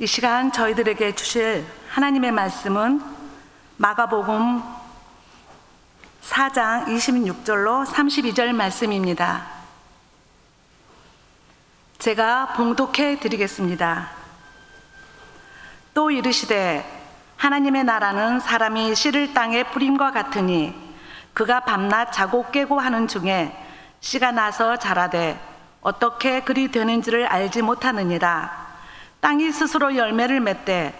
이 시간 저희들에게 주실 하나님의 말씀은 마가복음 4장 26절로 32절 말씀입니다. 제가 봉독해 드리겠습니다. 또 이르시되 하나님의 나라는 사람이 씨를 땅에 뿌림과 같으니 그가 밤낮 자고 깨고 하는 중에 씨가 나서 자라되 어떻게 그리 되는지를 알지 못하느니라. 땅이 스스로 열매를 맺되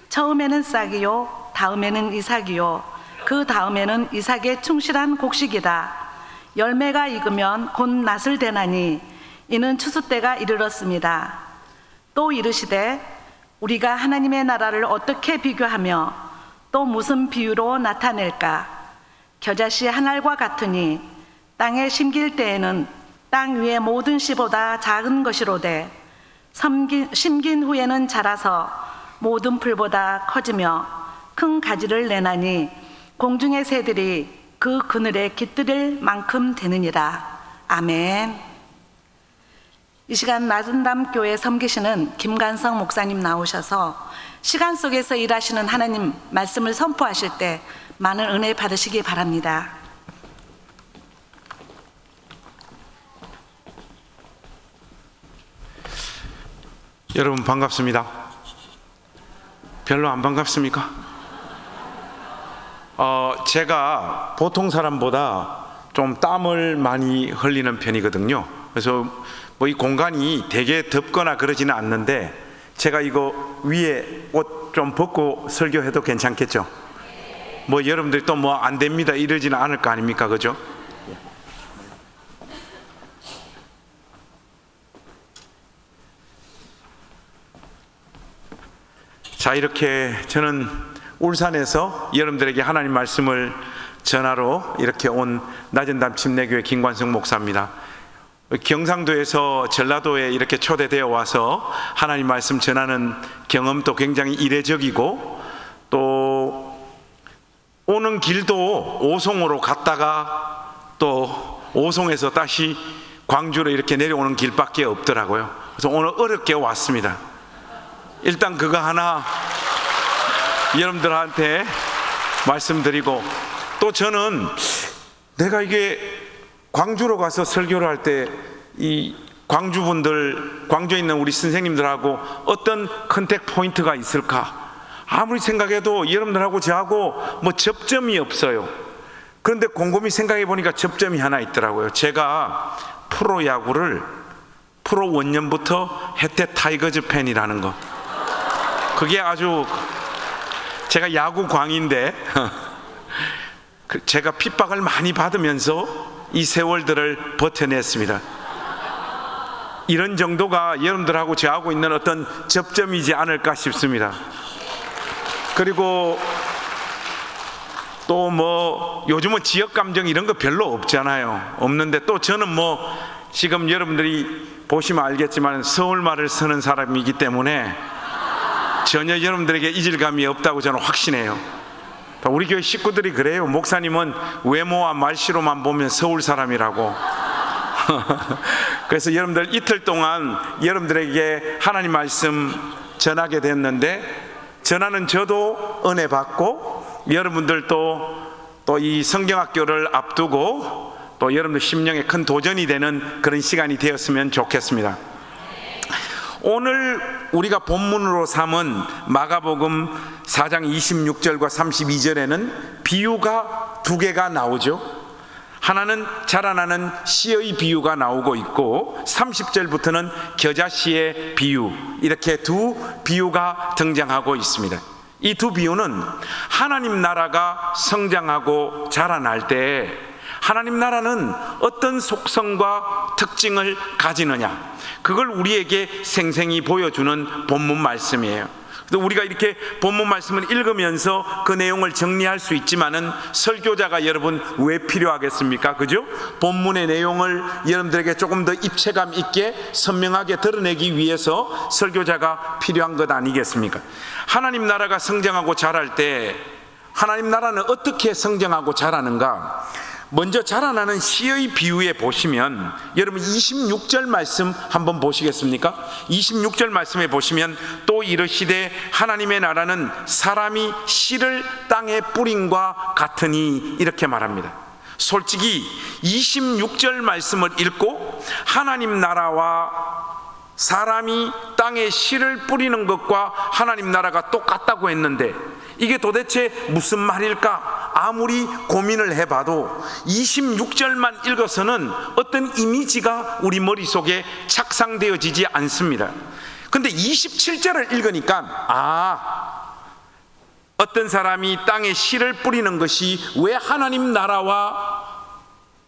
처음에는 싹이요 다음에는 이삭이요 그 다음에는 이삭의 충실한 곡식이라. 열매가 익으면 곧 낫을 대나니 이는 추수 때가 이르렀습니다. 또 이르시되 우리가 하나님의 나라를 어떻게 비교하며 또 무슨 비유로 나타낼까? 겨자씨 한 알과 같으니 땅에 심길 때에는 땅 위의 모든 씨보다 작은 것이로되 심긴 후에는 자라서 모든 풀보다 커지며 큰 가지를 내나니 공중의 새들이 그 그늘에 깃들일 만큼 되느니라. 아멘. 이 시간 나든담교회 섬기시는 김관성 목사님 나오셔서 시간 속에서 일하시는 하나님 말씀을 선포하실 때 많은 은혜 받으시기 바랍니다. 여러분 반갑습니다. 별로 안 반갑습니까? 제가 보통 사람보다 좀 땀을 많이 흘리는 편이거든요. 그래서 이 공간이 되게 덥거나 그러지는 않는데 제가 이거 위에 옷 좀 벗고 설교해도 괜찮겠죠? 여러분들이 또 안 됩니다 이러지는 않을 거 아닙니까? 그죠? 자, 이렇게 저는 울산에서 여러분들에게 하나님 말씀을 전하러 이렇게 온 나든담 침례교회 김관성 목사입니다. 경상도에서 전라도에 이렇게 초대되어 와서 하나님 말씀 전하는 경험도 굉장히 이례적이고, 또 오는 길도 오송으로 갔다가 또 오송에서 다시 광주로 이렇게 내려오는 길밖에 없더라고요. 그래서 오늘 어렵게 왔습니다. 일단 그거 하나 여러분들한테 말씀드리고, 또 저는 내가 이게 광주로 가서 설교를 할 때 이 광주분들, 광주에 있는 우리 선생님들하고 어떤 컨택 포인트가 있을까? 아무리 생각해도 여러분들하고 저하고 접점이 없어요. 그런데 곰곰이 생각해 보니까 접점이 하나 있더라고요. 제가 프로야구를 프로 원년부터 혜태 타이거즈 팬이라는 거. 그게 아주, 제가 야구 광인데 제가 핍박을 많이 받으면서 이 세월들을 버텨냈습니다. 이런 정도가 여러분들하고 저하고 있는 어떤 접점이지 않을까 싶습니다. 그리고 또 요즘은 지역감정 이런 거 별로 없잖아요. 없는데 또 저는 지금 여러분들이 보시면 알겠지만 서울말을 쓰는 사람이기 때문에 전혀 여러분들에게 이질감이 없다고 저는 확신해요. 우리 교회 식구들이 그래요. 목사님은 외모와 말씨로만 보면 서울 사람이라고. 그래서 여러분들 이틀 동안 여러분들에게 하나님 말씀 전하게 됐는데, 전하는 저도 은혜 받고 여러분들도 또 이 성경학교를 앞두고 또 여러분들 심령에 큰 도전이 되는 그런 시간이 되었으면 좋겠습니다. 오늘 우리가 본문으로 삼은 마가복음 4장 26절과 32절에는 비유가 두 개가 나오죠. 하나는 자라나는 씨의 비유가 나오고 있고 30절부터는 겨자씨의 비유, 이렇게 두 비유가 등장하고 있습니다. 이 두 비유는 하나님 나라가 성장하고 자라날 때 하나님 나라는 어떤 속성과 특징을 가지느냐, 그걸 우리에게 생생히 보여주는 본문 말씀이에요. 우리가 이렇게 본문 말씀을 읽으면서 그 내용을 정리할 수 있지만은 설교자가 여러분 왜 필요하겠습니까? 그죠? 본문의 내용을 여러분들에게 조금 더 입체감 있게 선명하게 드러내기 위해서 설교자가 필요한 것 아니겠습니까? 하나님 나라가 성장하고 자랄 때 하나님 나라는 어떻게 성장하고 자라는가? 먼저 자라나는 씨의 비유에 보시면 여러분 26절 말씀 한번 보시겠습니까? 26절 말씀에 보시면 또 이르시되 하나님의 나라는 사람이 씨를 땅에 뿌림과 같으니 이렇게 말합니다. 솔직히 26절 말씀을 읽고 하나님 나라와 사람이 땅에 씨를 뿌리는 것과 하나님 나라가 똑같다고 했는데 이게 도대체 무슨 말일까? 아무리 고민을 해봐도 26절만 읽어서는 어떤 이미지가 우리 머릿속에 착상되어지지 않습니다. 근데 27절을 읽으니까 어떤 사람이 땅에 씨를 뿌리는 것이 왜 하나님 나라와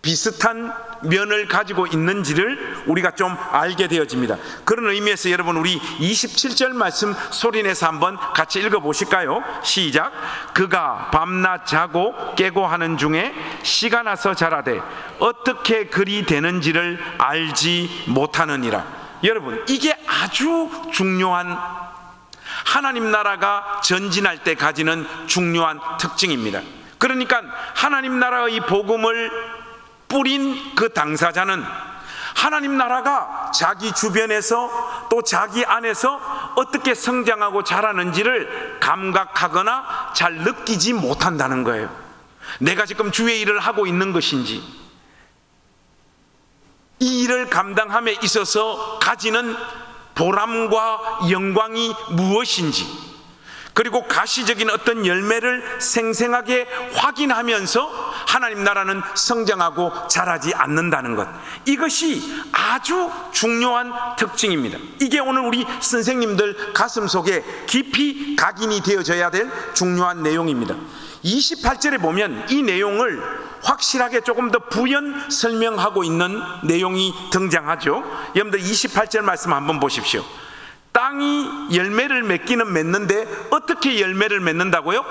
비슷한 면을 가지고 있는지를 우리가 좀 알게 되어집니다. 그런 의미에서 여러분 우리 27절 말씀 소리내서 한번 같이 읽어보실까요? 시작. 그가 밤낮 자고 깨고 하는 중에 씨가 나서 자라되 어떻게 그리 되는지를 알지 못하느니라. 여러분 이게 아주 중요한 하나님 나라가 전진할 때 가지는 중요한 특징입니다. 그러니까 하나님 나라의 복음을 뿌린 그 당사자는 하나님 나라가 자기 주변에서 또 자기 안에서 어떻게 성장하고 자라는지를 감각하거나 잘 느끼지 못한다는 거예요. 내가 지금 주의 일을 하고 있는 것인지, 이 일을 감당함에 있어서 가지는 보람과 영광이 무엇인지, 그리고 가시적인 어떤 열매를 생생하게 확인하면서 하나님 나라는 성장하고 자라지 않는다는 것, 이것이 아주 중요한 특징입니다. 이게 오늘 우리 선생님들 가슴속에 깊이 각인이 되어져야 될 중요한 내용입니다. 28절에 보면 이 내용을 확실하게 조금 더 부연 설명하고 있는 내용이 등장하죠. 여러분들 28절 말씀 한번 보십시오. 땅이 열매를 맺기는 맺는데 어떻게 열매를 맺는다고요?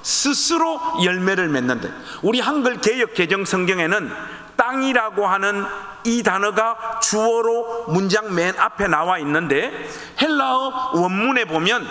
스스로 열매를 맺는데, 우리 한글 개역 개정 성경에는 땅이라고 하는 이 단어가 주어로 문장 맨 앞에 나와 있는데 헬라어 원문에 보면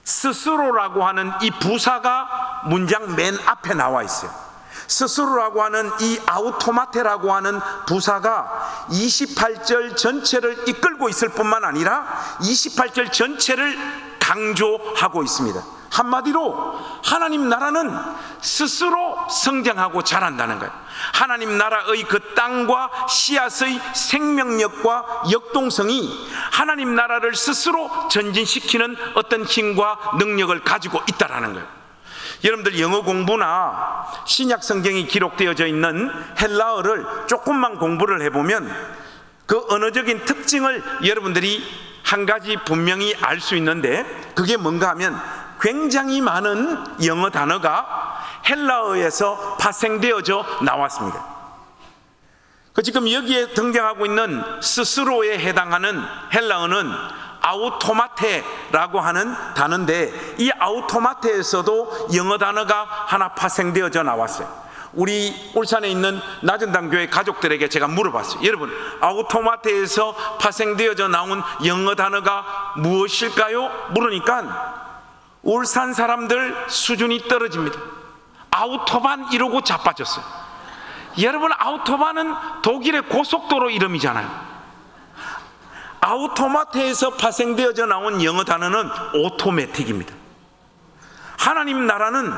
스스로라고 하는 이 부사가 문장 맨 앞에 나와 있어요. 스스로라고 하는 이 아우토마테라고 하는 부사가 28절 전체를 이끌고 있을 뿐만 아니라 28절 전체를 강조하고 있습니다. 한마디로 하나님 나라는 스스로 성장하고 자란다는 거예요. 하나님 나라의 그 땅과 씨앗의 생명력과 역동성이 하나님 나라를 스스로 전진시키는 어떤 힘과 능력을 가지고 있다라는 거예요. 여러분들 영어 공부나 신약 성경이 기록되어져 있는 헬라어를 조금만 공부를 해보면 그 언어적인 특징을 여러분들이 한 가지 분명히 알 수 있는데, 그게 뭔가 하면 굉장히 많은 영어 단어가 헬라어에서 파생되어져 나왔습니다. 지금 여기에 등장하고 있는 스스로에 해당하는 헬라어는 아우토마테라고 하는 단어인데, 이 아우토마테에서도 영어 단어가 하나 파생되어져 나왔어요. 우리 울산에 있는 나전당교회 가족들에게 제가 물어봤어요. 여러분, 아우토마테에서 파생되어져 나온 영어 단어가 무엇일까요? 물으니까 울산 사람들 수준이 떨어집니다. 아우토반 이러고 자빠졌어요. 여러분, 아우토반은 독일의 고속도로 이름이잖아요. 아우토마테에서 파생되어져 나온 영어 단어는 오토매틱입니다. 하나님 나라는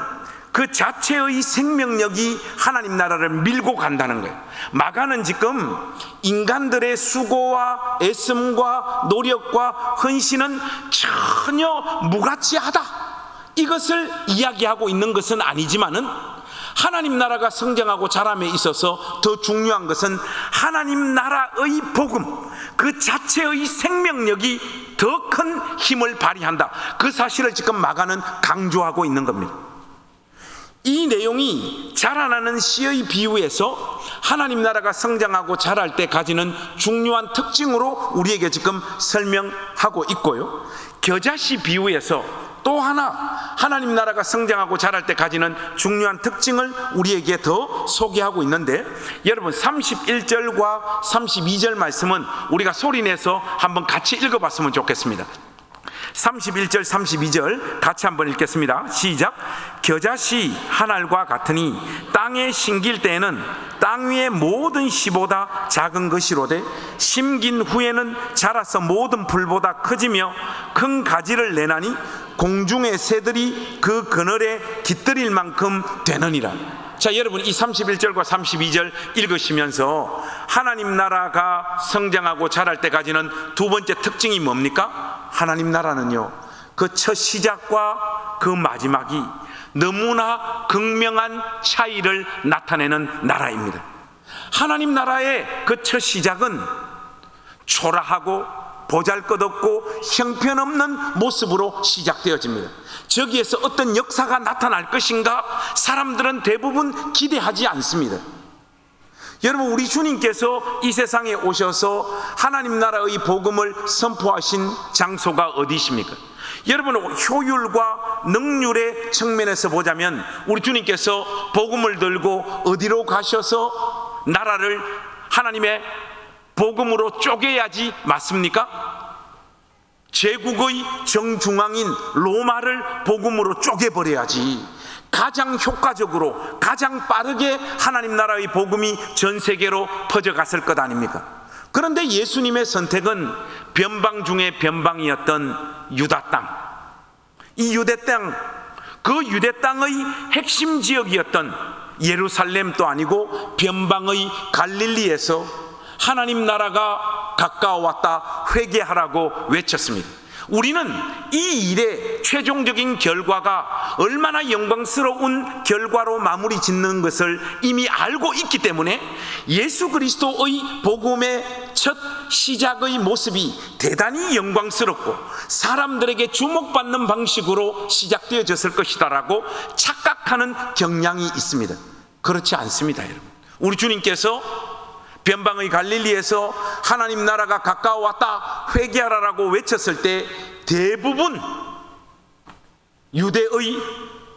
그 자체의 생명력이 하나님 나라를 밀고 간다는 거예요. 마가는 지금 인간들의 수고와 애씀과 노력과 헌신은 전혀 무가치하다, 이것을 이야기하고 있는 것은 아니지만은 하나님 나라가 성장하고 자람에 있어서 더 중요한 것은 하나님 나라의 복음 그 자체의 생명력이 더 큰 힘을 발휘한다, 그 사실을 지금 마가는 강조하고 있는 겁니다. 이 내용이 자라나는 씨의 비유에서 하나님 나라가 성장하고 자랄 때 가지는 중요한 특징으로 우리에게 지금 설명하고 있고요, 겨자씨 비유에서 또 하나 하나님 나라가 성장하고 자랄 때 가지는 중요한 특징을 우리에게 더 소개하고 있는데, 여러분 31절과 32절 말씀은 우리가 소리내서 한번 같이 읽어봤으면 좋겠습니다. 31절 32절 같이 한번 읽겠습니다. 시작. 겨자씨 한 알과 같으니 땅에 심길 때에는 땅 위의 모든 씨보다 작은 것이로되 심긴 후에는 자라서 모든 풀보다 커지며 큰 가지를 내나니 공중의 새들이 그 그늘에 깃들일 만큼 되느니라. 자, 여러분 이 31절과 32절 읽으시면서 하나님 나라가 성장하고 자랄 때까지는 두 번째 특징이 뭡니까? 하나님 나라는요, 그 첫 시작과 그 마지막이 너무나 극명한 차이를 나타내는 나라입니다. 하나님 나라의 그 첫 시작은 초라하고 보잘것없고 형편없는 모습으로 시작되어집니다. 저기에서 어떤 역사가 나타날 것인가 사람들은 대부분 기대하지 않습니다. 여러분, 우리 주님께서 이 세상에 오셔서 하나님 나라의 복음을 선포하신 장소가 어디십니까? 여러분, 효율과 능률의 측면에서 보자면 우리 주님께서 복음을 들고 어디로 가셔서 나라를 하나님의 복음으로 쪼개야지 맞습니까? 제국의 정중앙인 로마를 복음으로 쪼개버려야지 가장 효과적으로 가장 빠르게 하나님 나라의 복음이 전 세계로 퍼져갔을 것 아닙니까? 그런데 예수님의 선택은 변방 중에 변방이었던 유다 땅, 이 유대 땅, 그 유대 땅의 핵심 지역이었던 예루살렘도 아니고 변방의 갈릴리에서 하나님 나라가 가까워왔다 회개하라고 외쳤습니다. 우리는 이 일의 최종적인 결과가 얼마나 영광스러운 결과로 마무리 짓는 것을 이미 알고 있기 때문에 예수 그리스도의 복음의 첫 시작의 모습이 대단히 영광스럽고 사람들에게 주목받는 방식으로 시작되어졌을 것이다라고 착각하는 경향이 있습니다. 그렇지 않습니다, 여러분. 우리 주님께서 변방의 갈릴리에서 하나님 나라가 가까워왔다 회개하라라고 외쳤을 때 대부분 유대의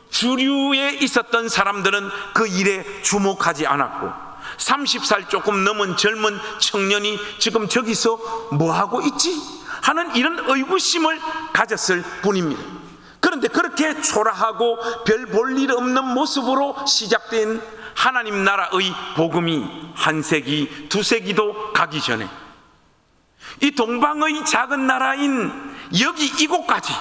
주류에 있었던 사람들은 그 일에 주목하지 않았고 30살 조금 넘은 젊은 청년이 지금 저기서 뭐하고 있지? 하는 이런 의구심을 가졌을 뿐입니다. 그런데 그렇게 초라하고 별 볼 일 없는 모습으로 시작된 하나님 나라의 복음이 한 세기, 두 세기도 가기 전에 이 동방의 작은 나라인 여기 이곳까지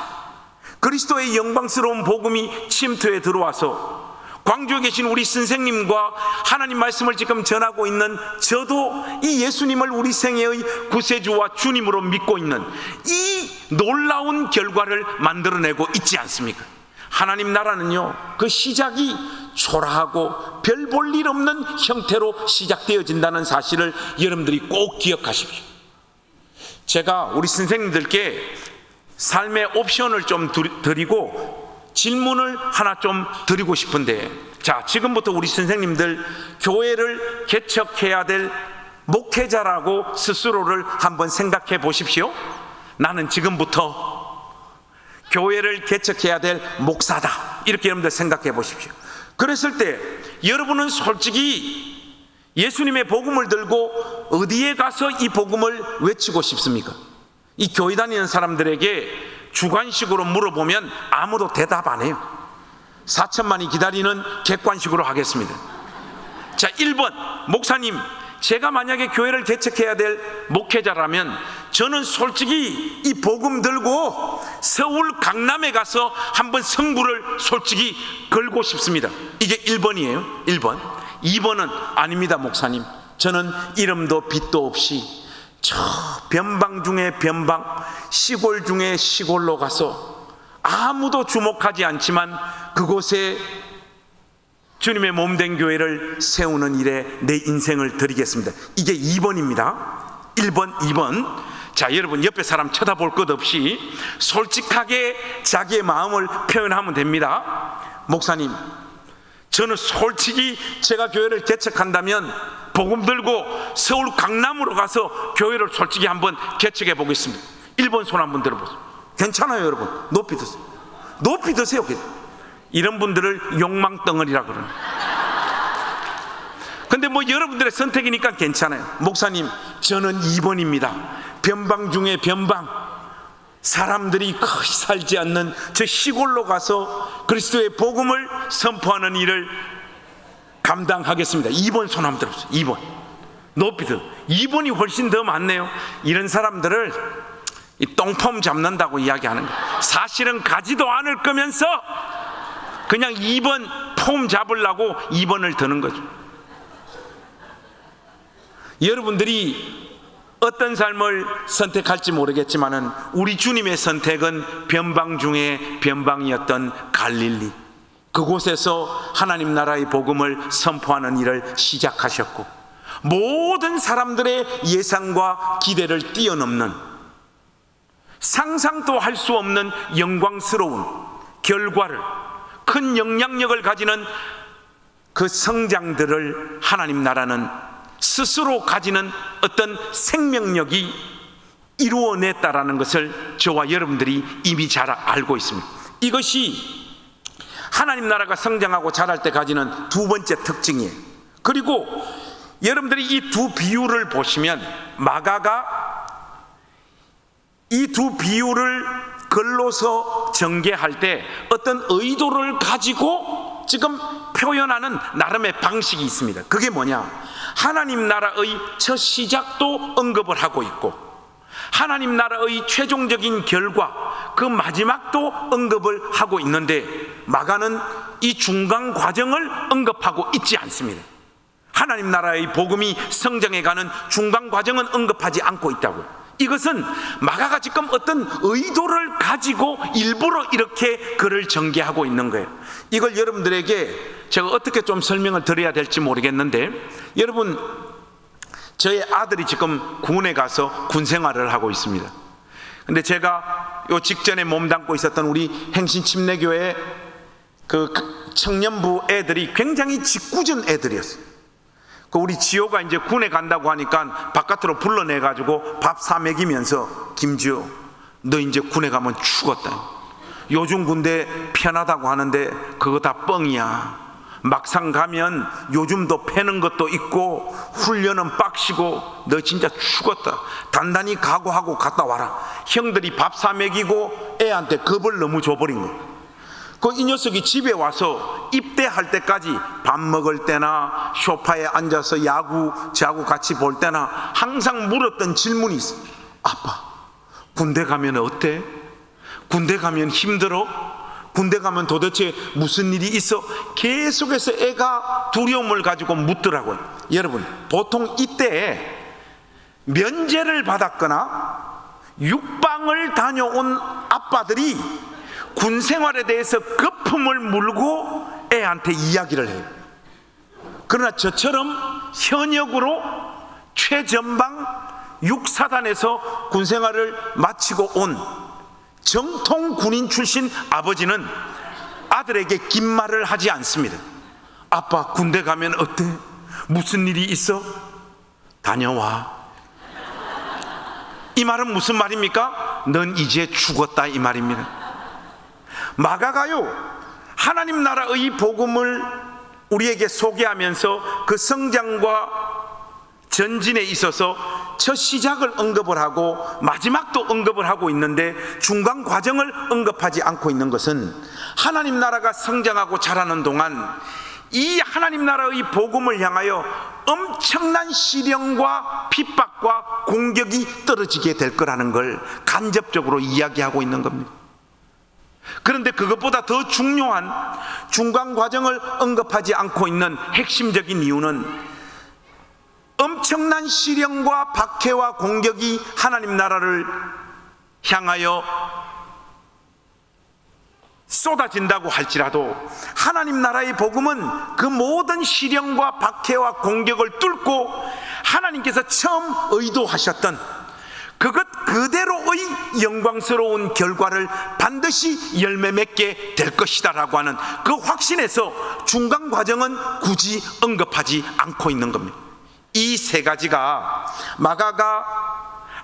그리스도의 영광스러운 복음이 침투해 들어와서 광주에 계신 우리 선생님과 하나님 말씀을 지금 전하고 있는 저도 이 예수님을 우리 생애의 구세주와 주님으로 믿고 있는 이 놀라운 결과를 만들어내고 있지 않습니까? 하나님 나라는요, 그 시작이 초라하고 별 볼 일 없는 형태로 시작되어진다는 사실을 여러분들이 꼭 기억하십시오. 제가 우리 선생님들께 삶의 옵션을 좀 드리고 질문을 하나 좀 드리고 싶은데, 자, 지금부터 우리 선생님들 교회를 개척해야 될 목회자라고 스스로를 한번 생각해 보십시오. 나는 지금부터 교회를 개척해야 될 목사다, 이렇게 여러분들 생각해 보십시오. 그랬을 때 여러분은 솔직히 예수님의 복음을 들고 어디에 가서 이 복음을 외치고 싶습니까? 이 교회 다니는 사람들에게 주관식으로 물어보면 아무도 대답 안 해요. 4천만이 기다리는 객관식으로 하겠습니다. 자, 1번, 목사님, 제가 만약에 교회를 개척해야 될 목회자라면 저는 솔직히 이 복음 들고 서울 강남에 가서 한번 성부를 솔직히 걸고 싶습니다. 이게 1번이에요 1번. 2번은 아닙니다, 목사님, 저는 이름도 빛도 없이 저 변방 중에 변방, 시골 중에 시골로 가서 아무도 주목하지 않지만 그곳에 주님의 몸된 교회를 세우는 일에 내 인생을 드리겠습니다. 이게 2번입니다 1번, 2번. 자, 여러분 옆에 사람 쳐다볼 것 없이 솔직하게 자기의 마음을 표현하면 됩니다. 목사님, 저는 솔직히 제가 교회를 개척한다면 복음 들고 서울 강남으로 가서 교회를 솔직히 한번 개척해 보겠습니다. 1번 손 한번 들어보세요. 괜찮아요, 여러분. 높이 드세요. 높이 드세요. 이런 분들을 욕망덩어리라 그러는. 근데 뭐 여러분들의 선택이니까 괜찮아요. 목사님, 저는 2번입니다. 변방 중에 변방, 사람들이 거의 살지 않는 저 시골로 가서 그리스도의 복음을 선포하는 일을 감당하겠습니다. 2번 손 한번 들어보세요. 2번 높이 들어. 2번이 훨씬 더 많네요. 이런 사람들을 이 똥폼 잡는다고 이야기하는 거예요. 사실은 가지도 않을 거면서 그냥 2번 폼 잡으려고 2번을 드는 거죠. 여러분들이 어떤 삶을 선택할지 모르겠지만은 우리 주님의 선택은 변방 중에 변방이었던 갈릴리, 그곳에서 하나님 나라의 복음을 선포하는 일을 시작하셨고, 모든 사람들의 예상과 기대를 뛰어넘는, 상상도 할 수 없는 영광스러운 결과를, 큰 영향력을 가지는 그 성장들을 하나님 나라는 스스로 가지는 어떤 생명력이 이루어냈다라는 것을 저와 여러분들이 이미 잘 알고 있습니다. 이것이 하나님 나라가 성장하고 자랄 때 가지는 두 번째 특징이에요. 그리고 여러분들이 이 두 비유를 보시면, 마가가 이 두 비유를 글로서 전개할 때 어떤 의도를 가지고 지금 표현하는 나름의 방식이 있습니다. 그게 뭐냐? 하나님 나라의 첫 시작도 언급을 하고 있고, 하나님 나라의 최종적인 결과, 그 마지막도 언급을 하고 있는데, 마가는 이 중간 과정을 언급하고 있지 않습니다. 하나님 나라의 복음이 성장해가는 중간 과정은 언급하지 않고 있다고요. 이것은 마가가 지금 어떤 의도를 가지고 일부러 이렇게 글을 전개하고 있는 거예요. 이걸 여러분들에게 제가 어떻게 좀 설명을 드려야 될지 모르겠는데, 여러분, 저의 아들이 지금 군에 가서 군 생활을 하고 있습니다. 근데 제가 요 직전에 몸담고 있었던 우리 행신침례교회 그 청년부 애들이 굉장히 짓궂은 애들이었어요. 그 우리 지호가 이제 군에 간다고 하니까 바깥으로 불러내가지고 밥 사 먹이면서, 김지호, 너 이제 군에 가면 죽었다. 요즘 군대 편하다고 하는데 그거 다 뻥이야. 막상 가면 요즘도 패는 것도 있고 훈련은 빡시고 너 진짜 죽었다. 단단히 각오하고 갔다 와라. 형들이 밥 사 먹이고 애한테 겁을 너무 줘버린 거야. 이 녀석이 집에 와서 입대할 때까지 밥 먹을 때나 소파에 앉아서 저하고 같이 볼 때나 항상 물었던 질문이 있어. 아빠, 군대 가면 어때? 군대 가면 힘들어? 군대 가면 도대체 무슨 일이 있어? 계속해서 애가 두려움을 가지고 묻더라고요. 여러분, 보통 이때에 면제를 받았거나 육방을 다녀온 아빠들이 군 생활에 대해서 거품을 물고 애한테 이야기를 해요. 그러나 저처럼 현역으로 최전방 육사단에서 군 생활을 마치고 온 정통 군인 출신 아버지는 아들에게 긴 말을 하지 않습니다. 아빠, 군대 가면 어때? 무슨 일이 있어? 다녀와. 이 말은 무슨 말입니까? 넌 이제 죽었다, 이 말입니다. 마가가요, 하나님 나라의 복음을 우리에게 소개하면서 그 성장과 전진에 있어서 첫 시작을 언급을 하고 마지막도 언급을 하고 있는데, 중간 과정을 언급하지 않고 있는 것은 하나님 나라가 성장하고 자라는 동안 이 하나님 나라의 복음을 향하여 엄청난 시련과 핍박과 공격이 떨어지게 될 거라는 걸 간접적으로 이야기하고 있는 겁니다. 그런데 그것보다 더 중요한 중간 과정을 언급하지 않고 있는 핵심적인 이유는, 엄청난 시련과 박해와 공격이 하나님 나라를 향하여 쏟아진다고 할지라도 하나님 나라의 복음은 그 모든 시련과 박해와 공격을 뚫고 하나님께서 처음 의도하셨던 그것 그대로의 영광스러운 결과를 반드시 열매 맺게 될 것이다 라고 하는 그 확신에서 중간 과정은 굳이 언급하지 않고 있는 겁니다. 이 세 가지가 마가가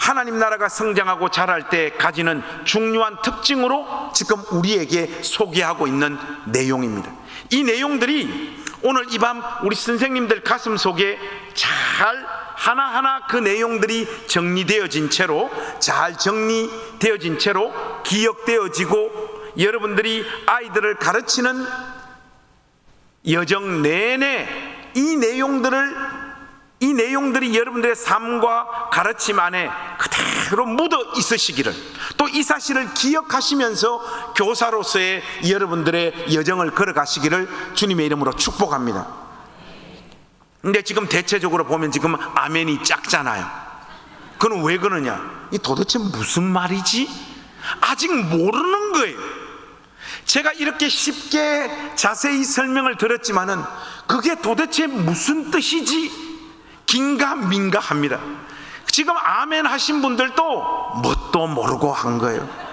하나님 나라가 성장하고 자랄 때 가지는 중요한 특징으로 지금 우리에게 소개하고 있는 내용입니다. 이 내용들이 오늘 이 밤 우리 선생님들 가슴 속에 잘 하나하나 그 내용들이 정리되어진 채로, 잘 정리되어진 채로 기억되어지고, 여러분들이 아이들을 가르치는 여정 내내 이 내용들이 여러분들의 삶과 가르침 안에 그대로 묻어 있으시기를, 또 이 사실을 기억하시면서 교사로서의 여러분들의 여정을 걸어가시기를 주님의 이름으로 축복합니다. 근데 지금 대체적으로 보면 지금 아멘이 작잖아요. 그건 왜 그러냐? 이 도대체 무슨 말이지? 아직 모르는 거예요. 제가 이렇게 쉽게 자세히 설명을 들었지만은 그게 도대체 무슨 뜻이지? 긴가민가 합니다. 지금 아멘 하신 분들도 뭣도 모르고 한 거예요.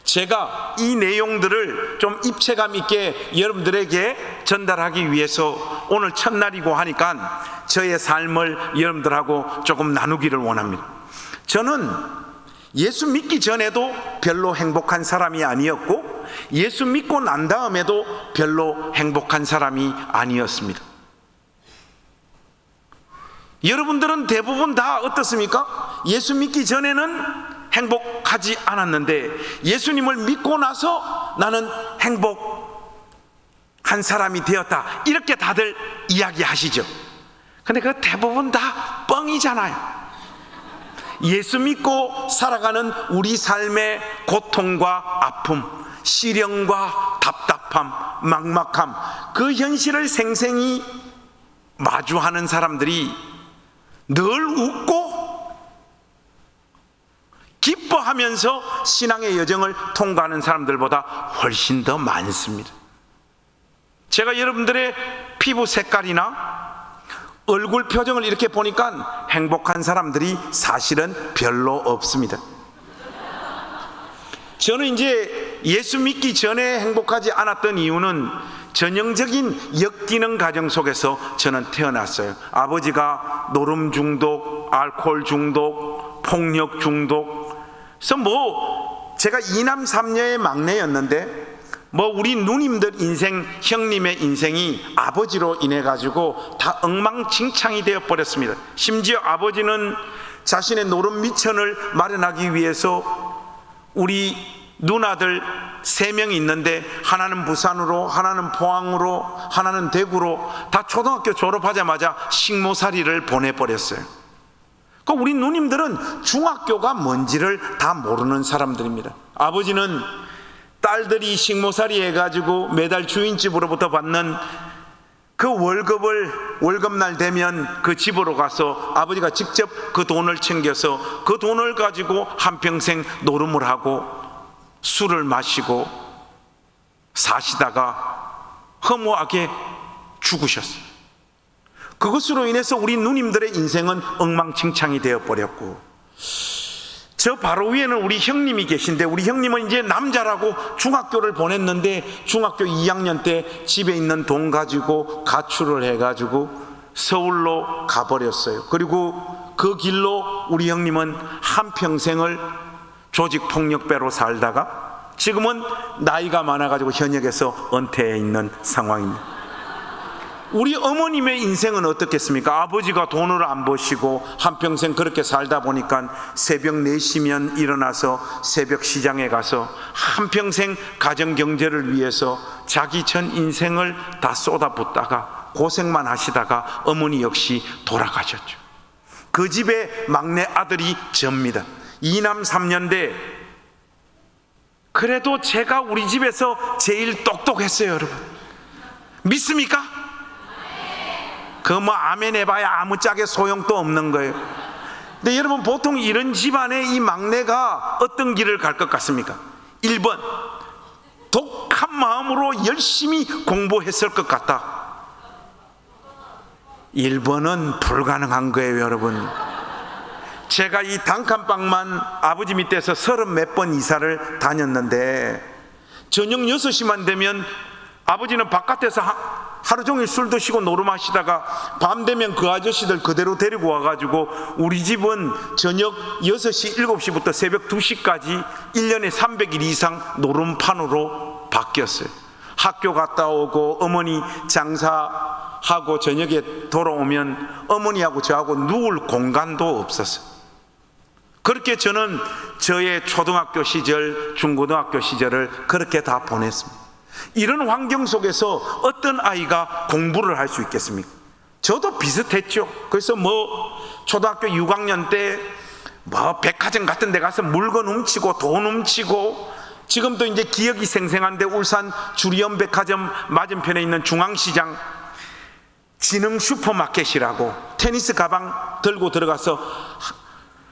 제가 이 내용들을 좀 입체감 있게 여러분들에게 전달하기 위해서 오늘 첫날이고 하니까 저의 삶을 여러분들하고 조금 나누기를 원합니다. 저는 예수 믿기 전에도 별로 행복한 사람이 아니었고, 예수 믿고 난 다음에도 별로 행복한 사람이 아니었습니다. 여러분들은 대부분 다 어떻습니까? 예수 믿기 전에는 행복하지 않았는데 예수님을 믿고 나서 나는 행복한 사람이 되었다, 이렇게 다들 이야기하시죠. 근데 그 대부분 다 뻥이잖아요. 예수 믿고 살아가는 우리 삶의 고통과 아픔, 시련과 답답함, 막막함, 그 현실을 생생히 마주하는 사람들이 늘 웃고 기뻐하면서 신앙의 여정을 통과하는 사람들보다 훨씬 더 많습니다. 제가 여러분들의 피부 색깔이나 얼굴 표정을 이렇게 보니까 행복한 사람들이 사실은 별로 없습니다. 저는 이제 예수 믿기 전에 행복하지 않았던 이유는 전형적인 역기능 가정 속에서 저는 태어났어요. 아버지가 노름 중독, 알코올 중독, 폭력 중독. 그래서 제가 2남 3녀의 막내였는데 우리 누님들 인생, 형님의 인생이 아버지로 인해 가지고 다 엉망진창이 되어 버렸습니다. 심지어 아버지는 자신의 노름 미천을 마련하기 위해서 우리 누나들 3명이 있는데, 하나는 부산으로, 하나는 포항으로, 하나는 대구로, 다 초등학교 졸업하자마자 식모살이를 보내버렸어요. 우리 누님들은 중학교가 뭔지를 다 모르는 사람들입니다. 아버지는 딸들이 식모살이 해가지고 매달 주인집으로부터 받는 그 월급날 되면 그 집으로 가서 아버지가 직접 그 돈을 챙겨서 그 돈을 가지고 한평생 노름을 하고 술을 마시고 사시다가 허무하게 죽으셨어요. 그것으로 인해서 우리 누님들의 인생은 엉망진창이 되어버렸고, 저 바로 위에는 우리 형님이 계신데, 우리 형님은 이제 남자라고 중학교를 보냈는데 중학교 2학년 때 집에 있는 돈 가지고 가출을 해가지고 서울로 가버렸어요. 그리고 그 길로 우리 형님은 한평생을 조직폭력배로 살다가 지금은 나이가 많아가지고 현역에서 은퇴해 있는 상황입니다. 우리 어머님의 인생은 어떻겠습니까? 아버지가 돈을 안 버시고 한평생 그렇게 살다 보니까 새벽 4시면 일어나서 새벽 시장에 가서 한평생 가정경제를 위해서 자기 전 인생을 다 쏟아붓다가 고생만 하시다가 어머니 역시 돌아가셨죠. 그 집의 막내 아들이 접니다. 2남 3녀인데 그래도 제가 우리 집에서 제일 똑똑했어요. 여러분 믿습니까? 아멘 해봐야 아무짝에 소용도 없는 거예요. 근데 여러분, 보통 이런 집안의 이 막내가 어떤 길을 갈 것 같습니까? 1번, 독한 마음으로 열심히 공부했을 것 같다. 1번은 불가능한 거예요. 여러분, 제가 이 단칸방만 아버지 밑에서 30몇 번 이사를 다녔는데 저녁 6시만 되면 아버지는 바깥에서 하루 종일 술 드시고 노름하시다가 밤 되면 그 아저씨들 그대로 데리고 와가지고 우리 집은 저녁 6시, 7시부터 새벽 2시까지 1년에 300일 이상 노름판으로 바뀌었어요. 학교 갔다 오고 어머니 장사 하고 저녁에 돌아오면 어머니하고 저하고 누울 공간도 없었어요. 그렇게 저는 저의 초등학교 시절, 중고등학교 시절을 그렇게 다 보냈습니다. 이런 환경 속에서 어떤 아이가 공부를 할 수 있겠습니까? 저도 비슷했죠. 그래서 초등학교 6학년 때 백화점 같은 데 가서 물건 훔치고 돈 훔치고, 지금도 이제 기억이 생생한데 울산 주리온 백화점 맞은편에 있는 중앙시장 진흥 슈퍼마켓이라고 테니스 가방 들고 들어가서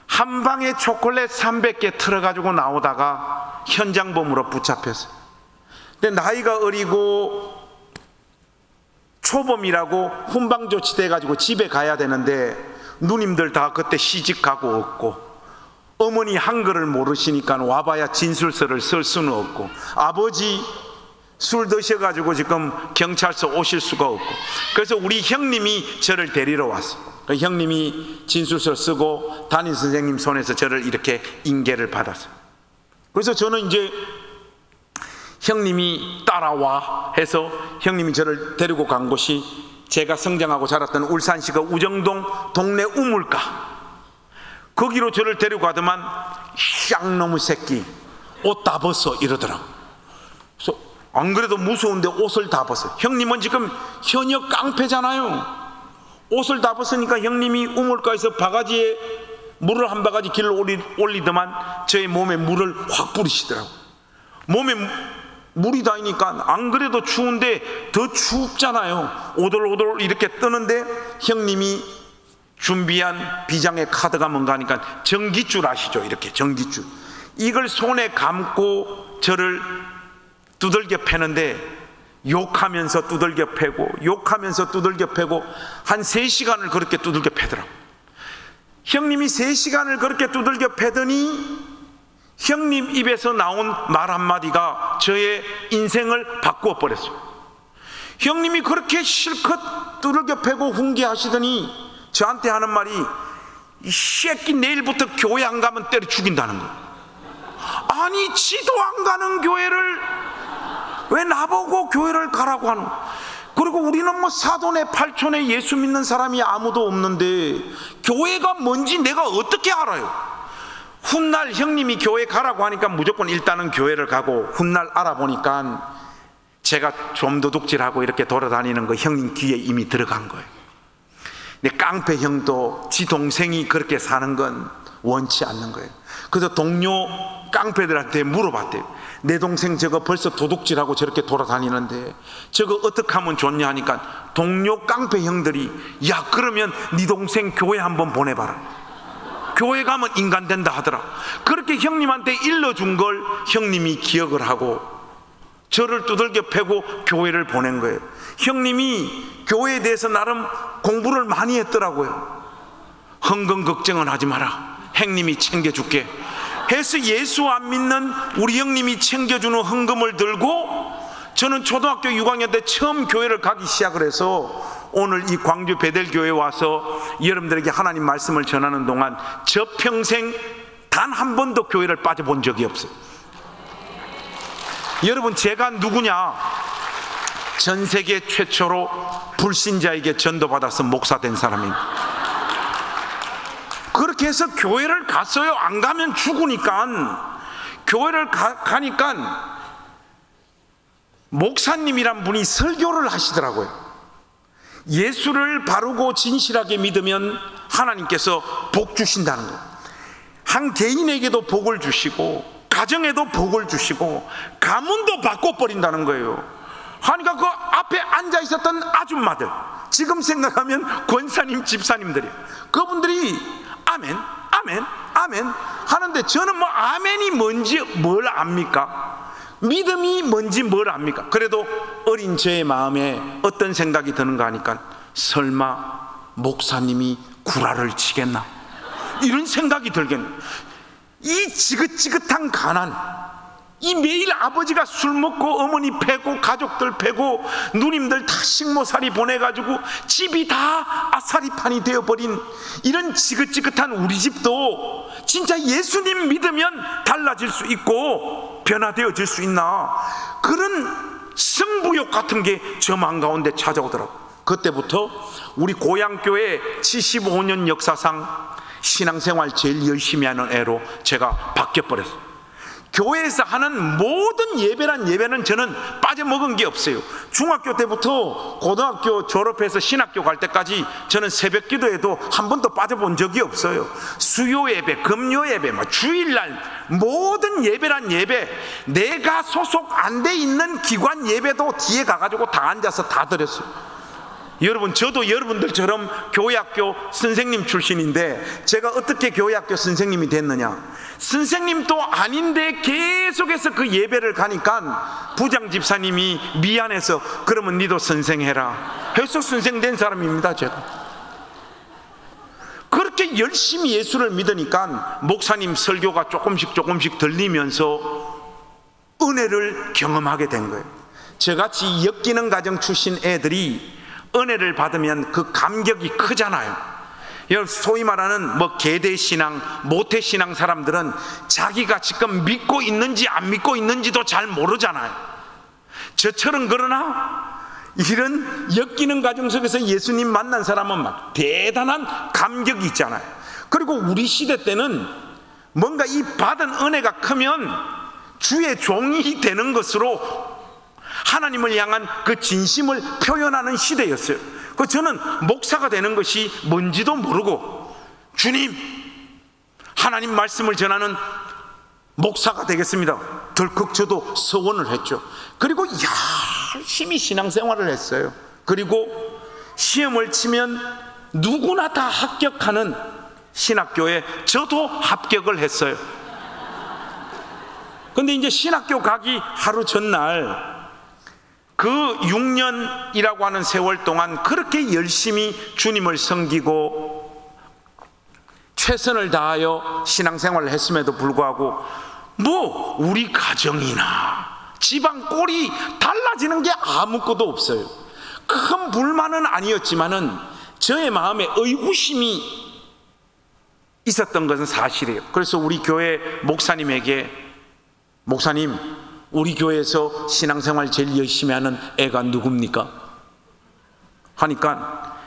한 방에 초콜릿 300개 틀어가지고 나오다가 현장범으로 붙잡혔어요. 근데 나이가 어리고 초범이라고 훈방 조치돼 가지고 집에 가야 되는데 누님들 다 그때 시집가고 없고, 어머니 한글을 모르시니까 와봐야 진술서를 쓸 수는 없고, 아버지 술 드셔가지고 지금 경찰서 오실 수가 없고, 그래서 우리 형님이 저를 데리러 왔어요. 형님이 진술서를 쓰고 담임 선생님 손에서 저를 이렇게 인계를 받았어요. 그래서 저는 이제 형님이 따라와 해서 형님이 저를 데리고 간 곳이 제가 성장하고 자랐던 울산시가 우정동 동네 우물가, 거기로 저를 데리고 가더만 쌍놈의 새끼 옷 다 벗어 이러더라고. 그래서 안 그래도 무서운데 옷을 다 벗어. 형님은 지금 현역 깡패잖아요. 옷을 다 벗으니까 형님이 우물가에서 바가지에 물을 한 바가지 길로 올리더만 저의 몸에 물을 확 뿌리시더라고. 몸에 물이 닿으니까 안 그래도 추운데 더 춥잖아요. 오돌오돌 이렇게 뜨는데 형님이 준비한 비장의 카드가 뭔가 하니까 전깃줄 아시죠? 이렇게 전깃줄, 이걸 손에 감고 저를 두들겨 패는데 욕하면서 두들겨 패고 욕하면서 두들겨 패고 한 3시간을 그렇게 두들겨 패더라고. 형님이 3시간을 그렇게 두들겨 패더니 형님 입에서 나온 말 한마디가 저의 인생을 바꾸어 버렸어요. 형님이 그렇게 실컷 두들겨 패고 훈계하시더니 저한테 하는 말이, 이 새끼 내일부터 교회 안 가면 때려 죽인다는 거예요. 아니, 지도 안 가는 교회를 왜 나보고 교회를 가라고 하노? 그리고 우리는 사돈에 팔촌에 예수 믿는 사람이 아무도 없는데 교회가 뭔지 내가 어떻게 알아요? 훗날 형님이 교회 가라고 하니까 무조건 일단은 교회를 가고, 훗날 알아보니까 제가 좀 도둑질하고 이렇게 돌아다니는 거 형님 귀에 이미 들어간 거예요. 근데 깡패 형도 지 동생이 그렇게 사는 건 원치 않는 거예요. 그래서 동료 깡패들한테 물어봤대요. 내 동생 저거 벌써 도둑질하고 저렇게 돌아다니는데 저거 어떻게 하면 좋냐 하니까 동료 깡패 형들이, 야 그러면 네 동생 교회 한번 보내봐라, 교회 가면 인간 된다 하더라. 그렇게 형님한테 일러준 걸 형님이 기억을 하고 저를 두들겨 패고 교회를 보낸 거예요. 형님이 교회에 대해서 나름 공부를 많이 했더라고요. 헌금 걱정은 하지 마라, 형님이 챙겨줄게 해서 예수 안 믿는 우리 형님이 챙겨주는 헌금을 들고 저는 초등학교 6학년 때 처음 교회를 가기 시작을 해서 오늘 이 광주 베델교회에 와서 여러분들에게 하나님 말씀을 전하는 동안 저 평생 단 한 번도 교회를 빠져본 적이 없어요. 여러분, 제가 누구냐? 전 세계 최초로 불신자에게 전도받아서 목사 된 사람입니다. 그렇게 해서 교회를 갔어요. 안 가면 죽으니까. 교회를 가니까 목사님이란 분이 설교를 하시더라고요. 예수를 바르고 진실하게 믿으면 하나님께서 복 주신다는 거예요. 한 개인에게도 복을 주시고 가정에도 복을 주시고 가문도 바꿔버린다는 거예요. 하니까 그 앞에 앉아 있었던 아줌마들, 지금 생각하면 권사님 집사님들이에요. 그분들이 아멘 아멘 아멘 하는데 저는 아멘이 뭔지 뭘 압니까? 믿음이 뭔지 뭘 압니까? 그래도 어린 저의 마음에 어떤 생각이 드는가 하니까 설마 목사님이 구라를 치겠나? 이런 생각이 들겠네. 이 지긋지긋한 가난, 이 매일 아버지가 술 먹고 어머니 패고 가족들 패고 누님들 다 식모살이 보내가지고 집이 다 아사리판이 되어버린 이런 지긋지긋한 우리 집도 진짜 예수님 믿으면 달라질 수 있고 변화되어질 수 있나, 그런 승부욕 같은 게 저 마음 가운데 찾아오더라고. 그때부터 우리 고향교회 75년 역사상 신앙생활 제일 열심히 하는 애로 제가 바뀌어버렸어요. 교회에서 하는 모든 예배는 저는 빠져먹은 게 없어요. 중학교 때부터 고등학교 졸업해서 신학교 갈 때까지 저는 새벽 기도에도 한 번도 빠져본 적이 없어요. 수요 예배, 금요 예배, 주일날 모든 예배란 예배, 내가 소속 안 돼 있는 기관 예배도 뒤에 가가지고 다 앉아서 다 드렸어요. 여러분, 저도 여러분들처럼 교회학교 선생님 출신인데 제가 어떻게 교회학교 선생님이 됐느냐? 선생님도 아닌데 계속해서 그 예배를 가니까 부장 집사님이 미안해서 그러면 니도 선생해라 해서 선생 된 사람입니다. 제가 그렇게 열심히 예수를 믿으니까 목사님 설교가 조금씩 들리면서 은혜를 경험하게 된 거예요. 저같이 엮이는 가정 출신 애들이 은혜를 받으면 그 감격이 크잖아요. 소위 말하는 계대신앙, 모태신앙 사람들은 자기가 지금 믿고 있는지 안 믿고 있는지도 잘 모르잖아요. 저처럼 그러나 이런 엮이는 가정 속에서 예수님 만난 사람은 막 대단한 감격이 있잖아요. 그리고 우리 시대 때는 뭔가 이 받은 은혜가 크면 주의 종이 되는 것으로 하나님을 향한 그 진심을 표현하는 시대였어요. 저는 목사가 되는 것이 뭔지도 모르고 주님, 하나님 말씀을 전하는 목사가 되겠습니다. 덜컥 저도 서원을 했죠. 그리고 열심히 신앙생활을 했어요. 그리고 시험을 치면 누구나 다 합격하는 신학교에 저도 합격을 했어요. 근데 이제 신학교 가기 하루 전날 그 6년이라고 하는 세월 동안 그렇게 열심히 주님을 섬기고 최선을 다하여 신앙생활을 했음에도 불구하고 우리 가정이나 집안 꼴이 달라지는 게 아무것도 없어요. 큰 불만은 아니었지만은 저의 마음에 의구심이 있었던 것은 사실이에요. 그래서 우리 교회 목사님에게, 목사님, 우리 교회에서 신앙생활 제일 열심히 하는 애가 누굽니까? 하니까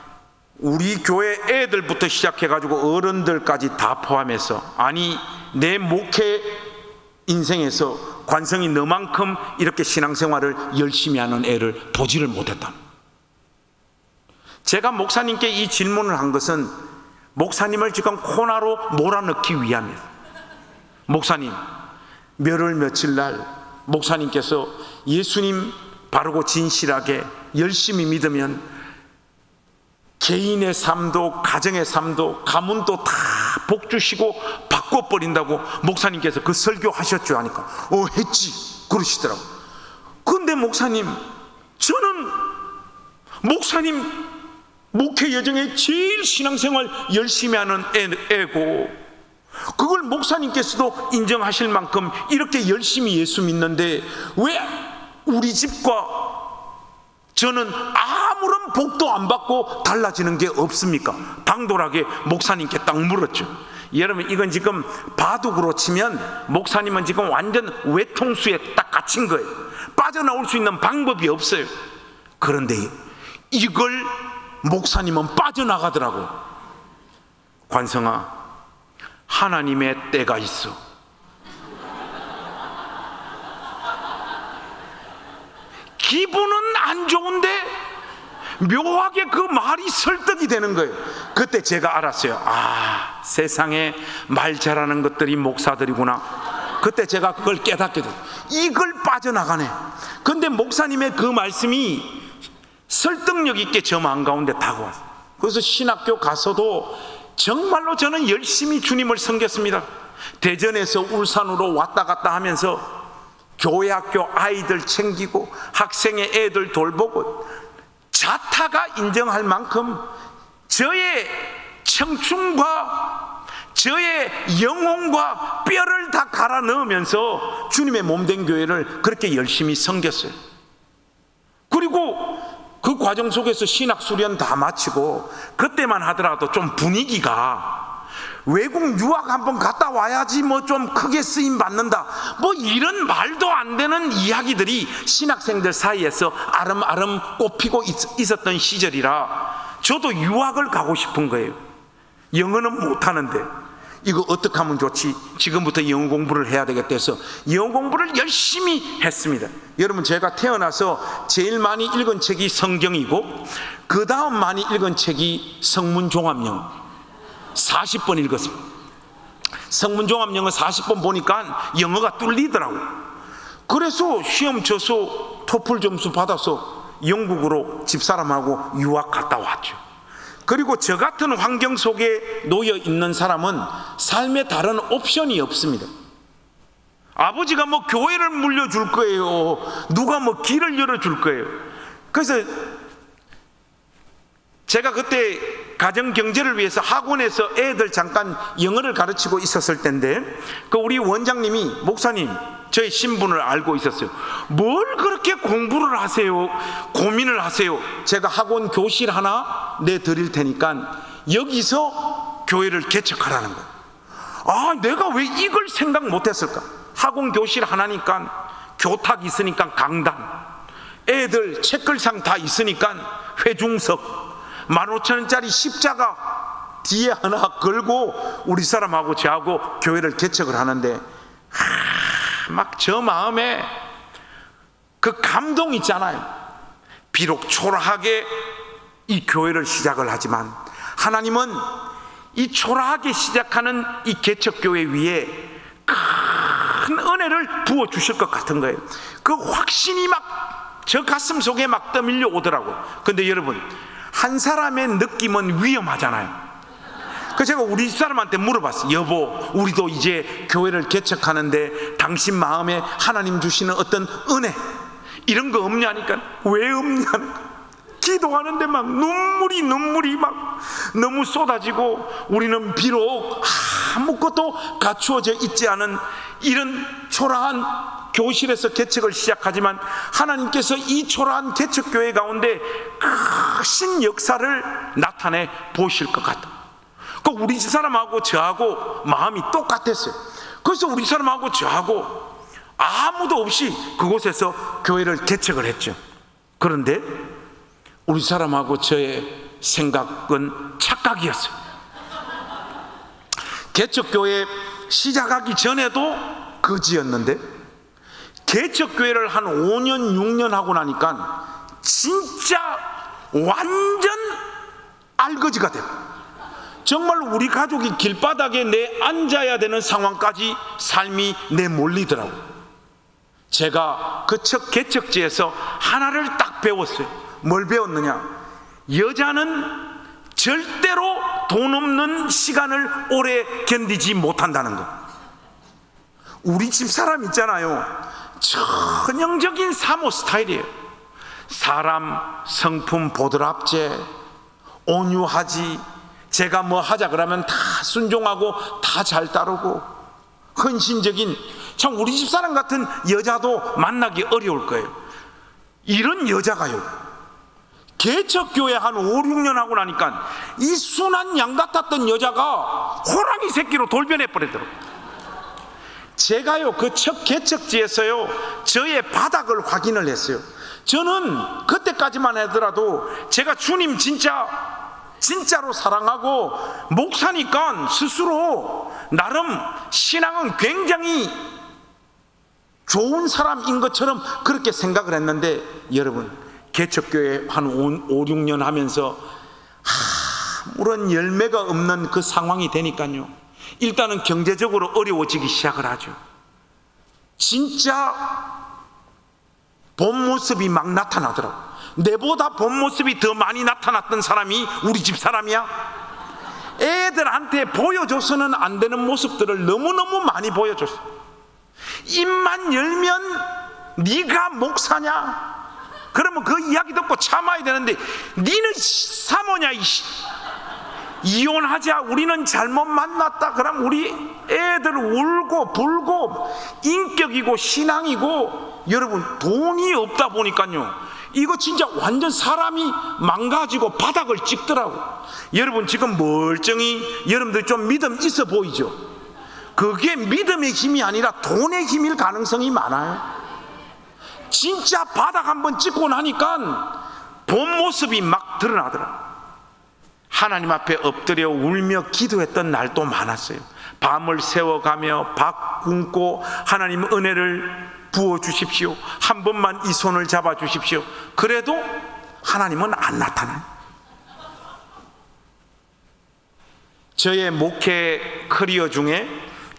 우리 교회 애들부터 시작해가지고 어른들까지 다 포함해서, 아니 내 목회 인생에서 관성이 너만큼 이렇게 신앙생활을 열심히 하는 애를 보지를 못했다. 제가 목사님께 이 질문을 한 것은 목사님을 지금 코너로 몰아넣기 위함이에요. 목사님, 몇월 며칠 날 목사님께서 예수님 바르고 진실하게 열심히 믿으면 개인의 삶도 가정의 삶도 가문도 다 복주시고 바꿔버린다고 목사님께서 그 설교하셨죠 하니까 했지 그러시더라고요. 그런데 목사님, 저는 목사님 목회 여정에 제일 신앙생활 열심히 하는 애고 그걸 목사님께서도 인정하실 만큼 이렇게 열심히 예수 믿는데 왜 우리 집과 저는 아무런 복도 안 받고 달라지는 게 없습니까? 당돌하게 목사님께 딱 물었죠. 여러분, 이건 지금 바둑으로 치면 목사님은 지금 완전 외통수에 딱 갇힌 거예요. 빠져나올 수 있는 방법이 없어요. 그런데 이걸 목사님은 빠져나가더라고요. 관성아, 하나님의 때가 있어. 기분은 안 좋은데 묘하게 그 말이 설득이 되는 거예요. 그때 제가 알았어요. 세상에 말 잘하는 것들이 목사들이구나. 그때 제가 그걸 깨닫게 됐어요. 이걸 빠져나가네. 근데 목사님의 그 말씀이 설득력 있게 저 마음 가운데 다가왔어요. 그래서 신학교 가서도 정말로 저는 열심히 주님을 섬겼습니다. 대전에서 울산으로 왔다 갔다 하면서 교회 학교 아이들 챙기고 학생의 애들 돌보고 자타가 인정할 만큼 저의 청춘과 저의 영혼과 뼈를 다 갈아 넣으면서 주님의 몸된 교회를 그렇게 열심히 섬겼어요. 그리고 그 과정 속에서 신학 수련 다 마치고 그때만 하더라도 좀 분위기가 외국 유학 한번 갔다 와야지 뭐 좀 크게 쓰임 받는다, 뭐 이런 말도 안 되는 이야기들이 신학생들 사이에서 아름아름 꽃피고 있었던 시절이라 저도 유학을 가고 싶은 거예요. 영어는 못하는데 이거 어떻게 하면 좋지? 지금부터 영어 공부를 해야 되겠다 해서 영어 공부를 열심히 했습니다. 여러분, 제가 태어나서 제일 많이 읽은 책이 성경이고 그 다음 많이 읽은 책이 성문종합영어, 40번 읽었습니다. 성문종합영어 40번 보니까 영어가 뚫리더라고요. 그래서 시험 쳐서 토플 점수 받아서 영국으로 집사람하고 유학 갔다 왔죠. 그리고 저 같은 환경 속에 놓여 있는 사람은 삶에 다른 옵션이 없습니다. 아버지가 뭐 교회를 물려줄 거예요, 누가 뭐 길을 열어줄 거예요. 그래서 제가 그때 가정 경제를 위해서 학원에서 애들 잠깐 영어를 가르치고 있었을 때인데, 그 우리 원장님이, 목사님 저의 신분을 알고 있었어요. 뭘 그렇게 공부를 하세요, 고민을 하세요, 제가 학원 교실 하나 내드릴 테니까 여기서 교회를 개척하라는 거예요. 아, 내가 왜 이걸 생각 못했을까? 학원 교실 하나니까 교탁 있으니까 강단, 애들 책글상 다 있으니까 회중석, 15,000원짜리 십자가 뒤에 하나 걸고 우리 사람하고 저하고 교회를 개척을 하는데, 막 저 마음에 그 감동 있잖아요. 비록 초라하게 이 교회를 시작을 하지만 하나님은 이 초라하게 시작하는 이 개척교회 위에 큰 은혜를 부어주실 것 같은 거예요. 그 확신이 막 저 가슴 속에 막 떠밀려 오더라고요. 근데 여러분, 한 사람의 느낌은 위험하잖아요. 그래서 제가 우리 사람한테 물어봤어요. 여보, 우리도 이제 교회를 개척하는데 당신 마음에 하나님 주시는 어떤 은혜 이런 거 없냐니까, 왜 없냐니까, 기도하는데 막 눈물이 막 너무 쏟아지고, 우리는 비록 아무것도 갖추어져 있지 않은 이런 초라한 교실에서 개척을 시작하지만 하나님께서 이 초라한 개척교회 가운데 크신 역사를 나타내 보실 것 같다. 그 우리 사람하고 저하고 마음이 똑같았어요. 그래서 우리 사람하고 저하고 아무도 없이 그곳에서 교회를 개척을 했죠. 그런데 우리 사람하고 저의 생각은 착각이었어요. 개척교회 시작하기 전에도 거지였는데 개척교회를 한 5년 6년 하고 나니까 진짜 완전 알거지가 돼요. 정말로 우리 가족이 길바닥에 내 앉아야 되는 상황까지 삶이 내몰리더라고요. 제가 그 첫 개척지에서 하나를 딱 배웠어요. 뭘 배웠느냐? 여자는 절대로 돈 없는 시간을 오래 견디지 못한다는 것. 우리 집 사람 있잖아요, 전형적인 사모 스타일이에요. 사람 성품 보드랍제, 온유하지, 제가 뭐 하자 그러면 다 순종하고 다 잘 따르고 헌신적인, 참 우리 집 사람 같은 여자도 만나기 어려울 거예요. 이런 여자가요, 개척교회 한 5, 6년 하고 나니까 이 순한 양 같았던 여자가 호랑이 새끼로 돌변해 버리더라고요. 제가요, 그 첫 개척지에서요, 저의 바닥을 확인을 했어요. 저는 그때까지만 하더라도 제가 주님 진짜로 사랑하고 목사니까 스스로 나름 신앙은 굉장히 좋은 사람인 것처럼 그렇게 생각을 했는데, 여러분, 개척교회 한 5, 6년 하면서 아무런 열매가 없는 그 상황이 되니까요, 일단은 경제적으로 어려워지기 시작을 하죠. 진짜 본 모습이 막 나타나더라고. 내보다 본 모습이 더 많이 나타났던 사람이 우리 집 사람이야. 애들한테 보여줘서는 안 되는 모습들을 너무너무 많이 보여줬어. 입만 열면 네가 목사냐? 그러면 그 이야기 듣고 참아야 되는데, 니는 사모냐, 이혼하자, 우리는 잘못 만났다, 그럼 우리 애들 울고 불고 인격이고 신앙이고, 여러분 돈이 없다 보니까요, 이거 진짜 완전 사람이 망가지고 바닥을 찍더라고. 여러분 지금 멀쩡히 여러분들 좀 믿음 있어 보이죠? 그게 믿음의 힘이 아니라 돈의 힘일 가능성이 많아요. 진짜 바닥 한번 찍고 나니까 본 모습이 막 드러나더라. 하나님 앞에 엎드려 울며 기도했던 날도 많았어요. 밤을 새워가며 밥 굶고 하나님 은혜를 부어주십시오, 한 번만 이 손을 잡아주십시오. 그래도 하나님은 안 나타나요. 저의 목회 커리어 중에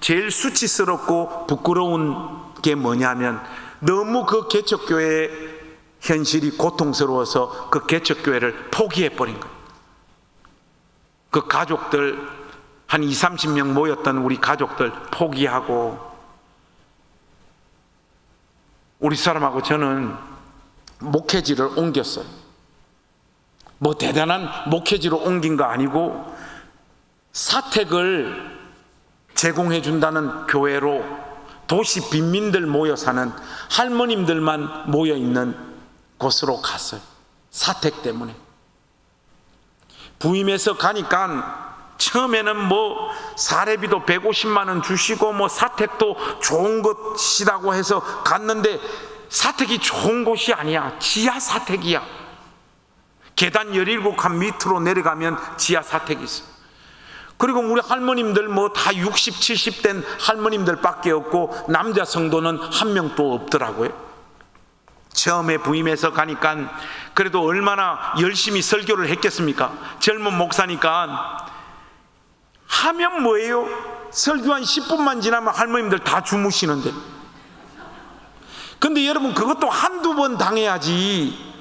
제일 수치스럽고 부끄러운 게 뭐냐면 너무 그 개척교회의 현실이 고통스러워서 그 개척교회를 포기해버린 거예요. 그 가족들 한 20-30명 모였던 우리 가족들 포기하고, 우리 사람하고 저는 목회지를 옮겼어요. 뭐 대단한 목회지로 옮긴 거 아니고 사택을 제공해 준다는 교회로 도시 빈민들 모여 사는 할머님들만 모여 있는 곳으로 갔어요. 사택 때문에. 부임해서 가니까 처음에는 뭐 사례비도 150만 원 주시고 뭐 사택도 좋은 곳이라고 해서 갔는데 사택이 좋은 곳이 아니야. 지하 사택이야. 계단 17칸 밑으로 내려가면 지하 사택이 있어. 그리고 우리 할머님들 뭐 다 60, 70 된 할머님들 밖에 없고 남자 성도는 한 명도 없더라고요. 처음에 부임해서 가니까 그래도 얼마나 열심히 설교를 했겠습니까? 젊은 목사니까. 하면 뭐예요? 설교 한 10분만 지나면 할머님들 다 주무시는데. 근데 여러분 그것도 한두 번 당해야지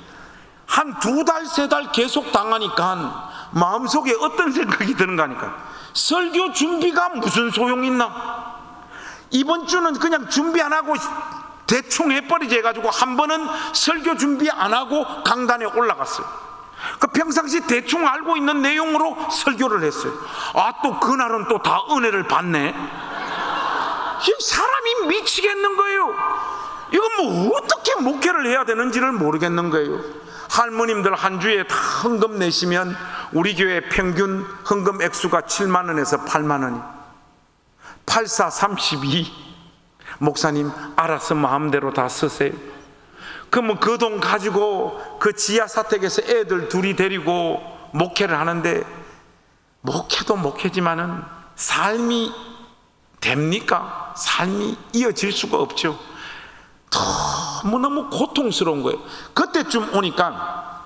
한 2달, 3달 계속 당하니까 마음속에 어떤 생각이 드는가 하니까 설교 준비가 무슨 소용 있나? 이번 주는 그냥 준비 안 하고 대충 해버리지 해가지고 한 번은 설교 준비 안 하고 강단에 올라갔어요. 그 평상시 대충 알고 있는 내용으로 설교를 했어요. 아, 또 그날은 또 다 은혜를 받네. 사람이 미치겠는 거예요. 이건 뭐 어떻게 목회를 해야 되는지를 모르겠는 거예요. 할머님들 한 주에 다 헌금 내시면 우리 교회 평균 헌금 액수가 7만 원에서 8만 원이. 84, 32. 목사님 알아서 마음대로 다 쓰세요. 그러면 그 돈 가지고 그 지하 사택에서 애들 둘이 데리고 목회를 하는데, 목회도 목회지만은 삶이 됩니까? 삶이 이어질 수가 없죠. 너무너무 고통스러운 거예요. 그때쯤 오니까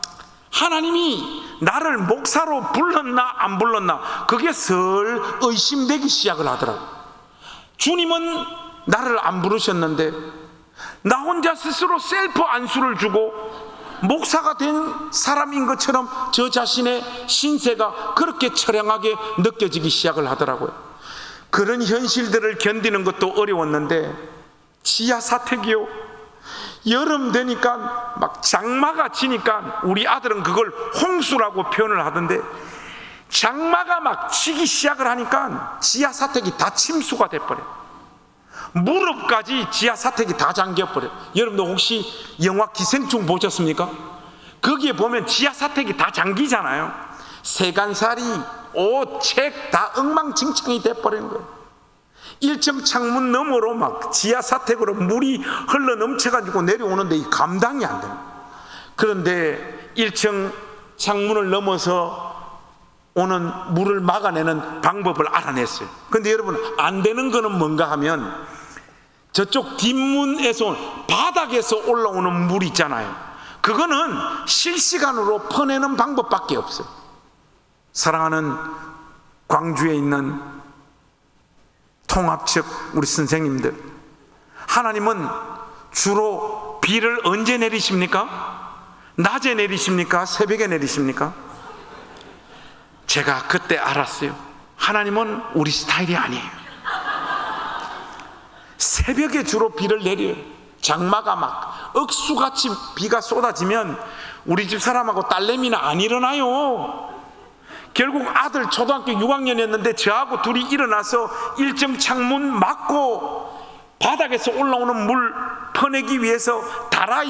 하나님이 나를 목사로 불렀나 안 불렀나 그게 슬 의심되기 시작을 하더라고요. 주님은 나를 안 부르셨는데 나 혼자 스스로 셀프 안수를 주고 목사가 된 사람인 것처럼 저 자신의 신세가 그렇게 처량하게 느껴지기 시작을 하더라고요. 그런 현실들을 견디는 것도 어려웠는데 지하 사택이요, 여름 되니까 막 장마가 치니까 우리 아들은 그걸 홍수라고 표현을 하던데, 장마가 막 치기 시작을 하니까 지하 사택이 다 침수가 돼버려요. 무릎까지 지하 사택이 다 잠겨버려요. 여러분들 혹시 영화 기생충 보셨습니까? 거기에 보면 지하 사택이 다 잠기잖아요. 세간살이, 옷, 책 다 엉망진창이 돼버리는 거예요. 1층 창문 너머로 막 지하 사택으로 물이 흘러 넘쳐가지고 내려오는데 이 감당이 안 돼요. 그런데 1층 창문을 넘어서 오는 물을 막아내는 방법을 알아냈어요. 그런데 여러분 안 되는 거는 뭔가 하면 저쪽 뒷문에서 바닥에서 올라오는 물 있잖아요. 그거는 실시간으로 퍼내는 방법밖에 없어요. 사랑하는 광주에 있는 통합 측 우리 선생님들, 하나님은 주로 비를 언제 내리십니까? 낮에 내리십니까? 새벽에 내리십니까? 제가 그때 알았어요. 하나님은 우리 스타일이 아니에요. 새벽에 주로 비를 내려요. 장마가 막 억수같이 비가 쏟아지면 우리 집 사람하고 딸내미는 안 일어나요. 결국 아들 초등학교 6학년이었는데 저하고 둘이 일어나서 1층 창문 막고 바닥에서 올라오는 물 퍼내기 위해서 다라이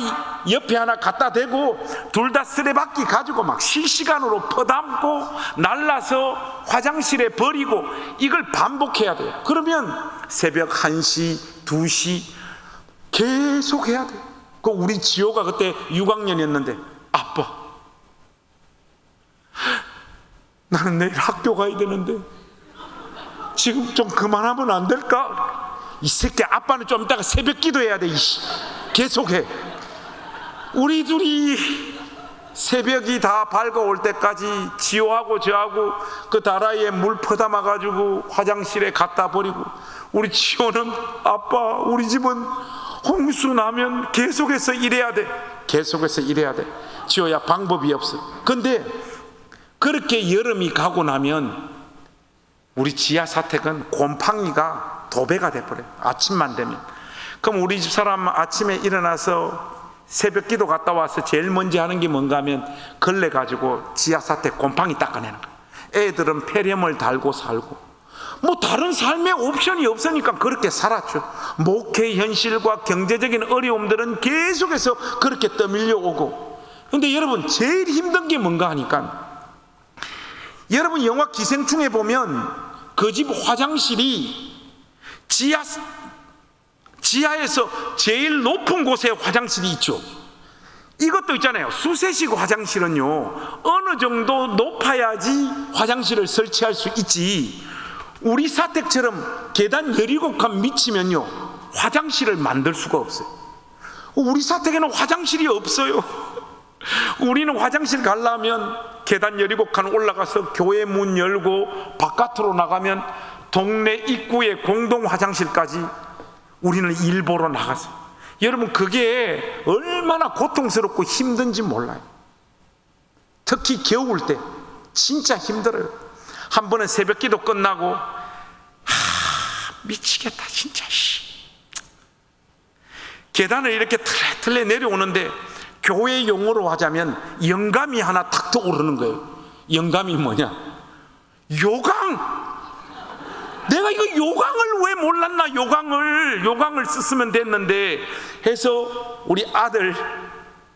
옆에 하나 갖다 대고 둘 다 쓰레받기 가지고 막 실시간으로 퍼담고 날라서 화장실에 버리고 이걸 반복해야 돼요. 그러면 새벽 1시, 2시 계속 해야 돼요. 그 우리 지호가 그때 6학년이었는데 아빠, 나는 내일 학교 가야 되는데 지금 좀 그만하면 안 될까? 이 새끼, 아빠는 좀 이따가 새벽 기도해야 돼. 이씨, 계속해. 우리 둘이 새벽이 다 밝아올 때까지 지호하고 저하고 그 다라이에 물 퍼담아 가지고 화장실에 갖다 버리고, 우리 지호는 아빠, 우리 집은 홍수 나면 계속해서 일해야 돼. 계속해서 일해야 돼. 지호야, 방법이 없어. 근데 그렇게 여름이 가고 나면 우리 지하 사택은 곰팡이가 도배가 돼버려요. 아침만 되면. 그럼 우리 집 사람 아침에 일어나서 새벽 기도 갔다 와서 제일 먼저 하는 게 뭔가 하면 걸레 가지고 지하 사택 곰팡이 닦아내는 거예요. 애들은 폐렴을 달고 살고 뭐 다른 삶의 옵션이 없으니까 그렇게 살았죠. 목회 현실과 경제적인 어려움들은 계속해서 그렇게 떠밀려 오고. 근데 여러분, 제일 힘든 게 뭔가 하니까, 여러분 영화 기생충에 보면 그 집 화장실이 지하에서 제일 높은 곳에 화장실이 있죠. 이것도 있잖아요. 수세식 화장실은요, 어느 정도 높아야지 화장실을 설치할 수 있지, 우리 사택처럼 계단 17칸 미치면요 화장실을 만들 수가 없어요. 우리 사택에는 화장실이 없어요. 우리는 화장실 가려면 계단 17칸 올라가서 교회 문 열고 바깥으로 나가면 동네 입구에 공동 화장실까지 우리는 일보러 나가서, 여러분 그게 얼마나 고통스럽고 힘든지 몰라요. 특히 겨울 때 진짜 힘들어요. 한 번은 새벽 기도 끝나고 미치겠다 진짜, 계단을 이렇게 틀레틀레 내려오는데 교회 용어로 하자면 영감이 하나 탁 떠오르는 거예요. 영감이 뭐냐? 요강! 내가 이거 요강을 왜 몰랐나? 요강을 썼으면 됐는데 해서 우리 아들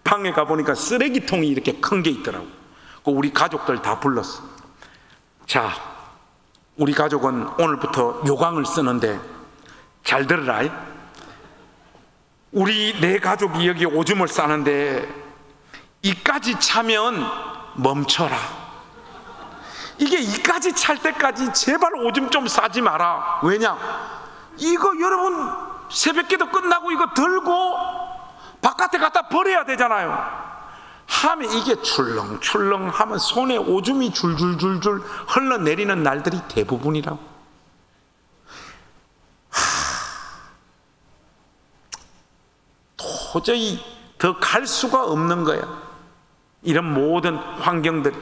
방에 가보니까 쓰레기통이 이렇게 큰 게 있더라고. 우리 가족들 다 불렀어. 자, 우리 가족은 오늘부터 요강을 쓰는데 잘 들으라. 우리 네 가족이 여기 오줌을 싸는데 이까지 차면 멈춰라. 이게 이까지 찰 때까지 제발 오줌 좀 싸지 마라. 왜냐? 이거 여러분 새벽기도 끝나고 이거 들고 바깥에 갖다 버려야 되잖아요. 하면 이게 출렁출렁 하면 손에 오줌이 줄줄줄줄 흘러내리는 날들이 대부분이라고. 도저히 더 갈 수가 없는 거야, 이런 모든 환경들이.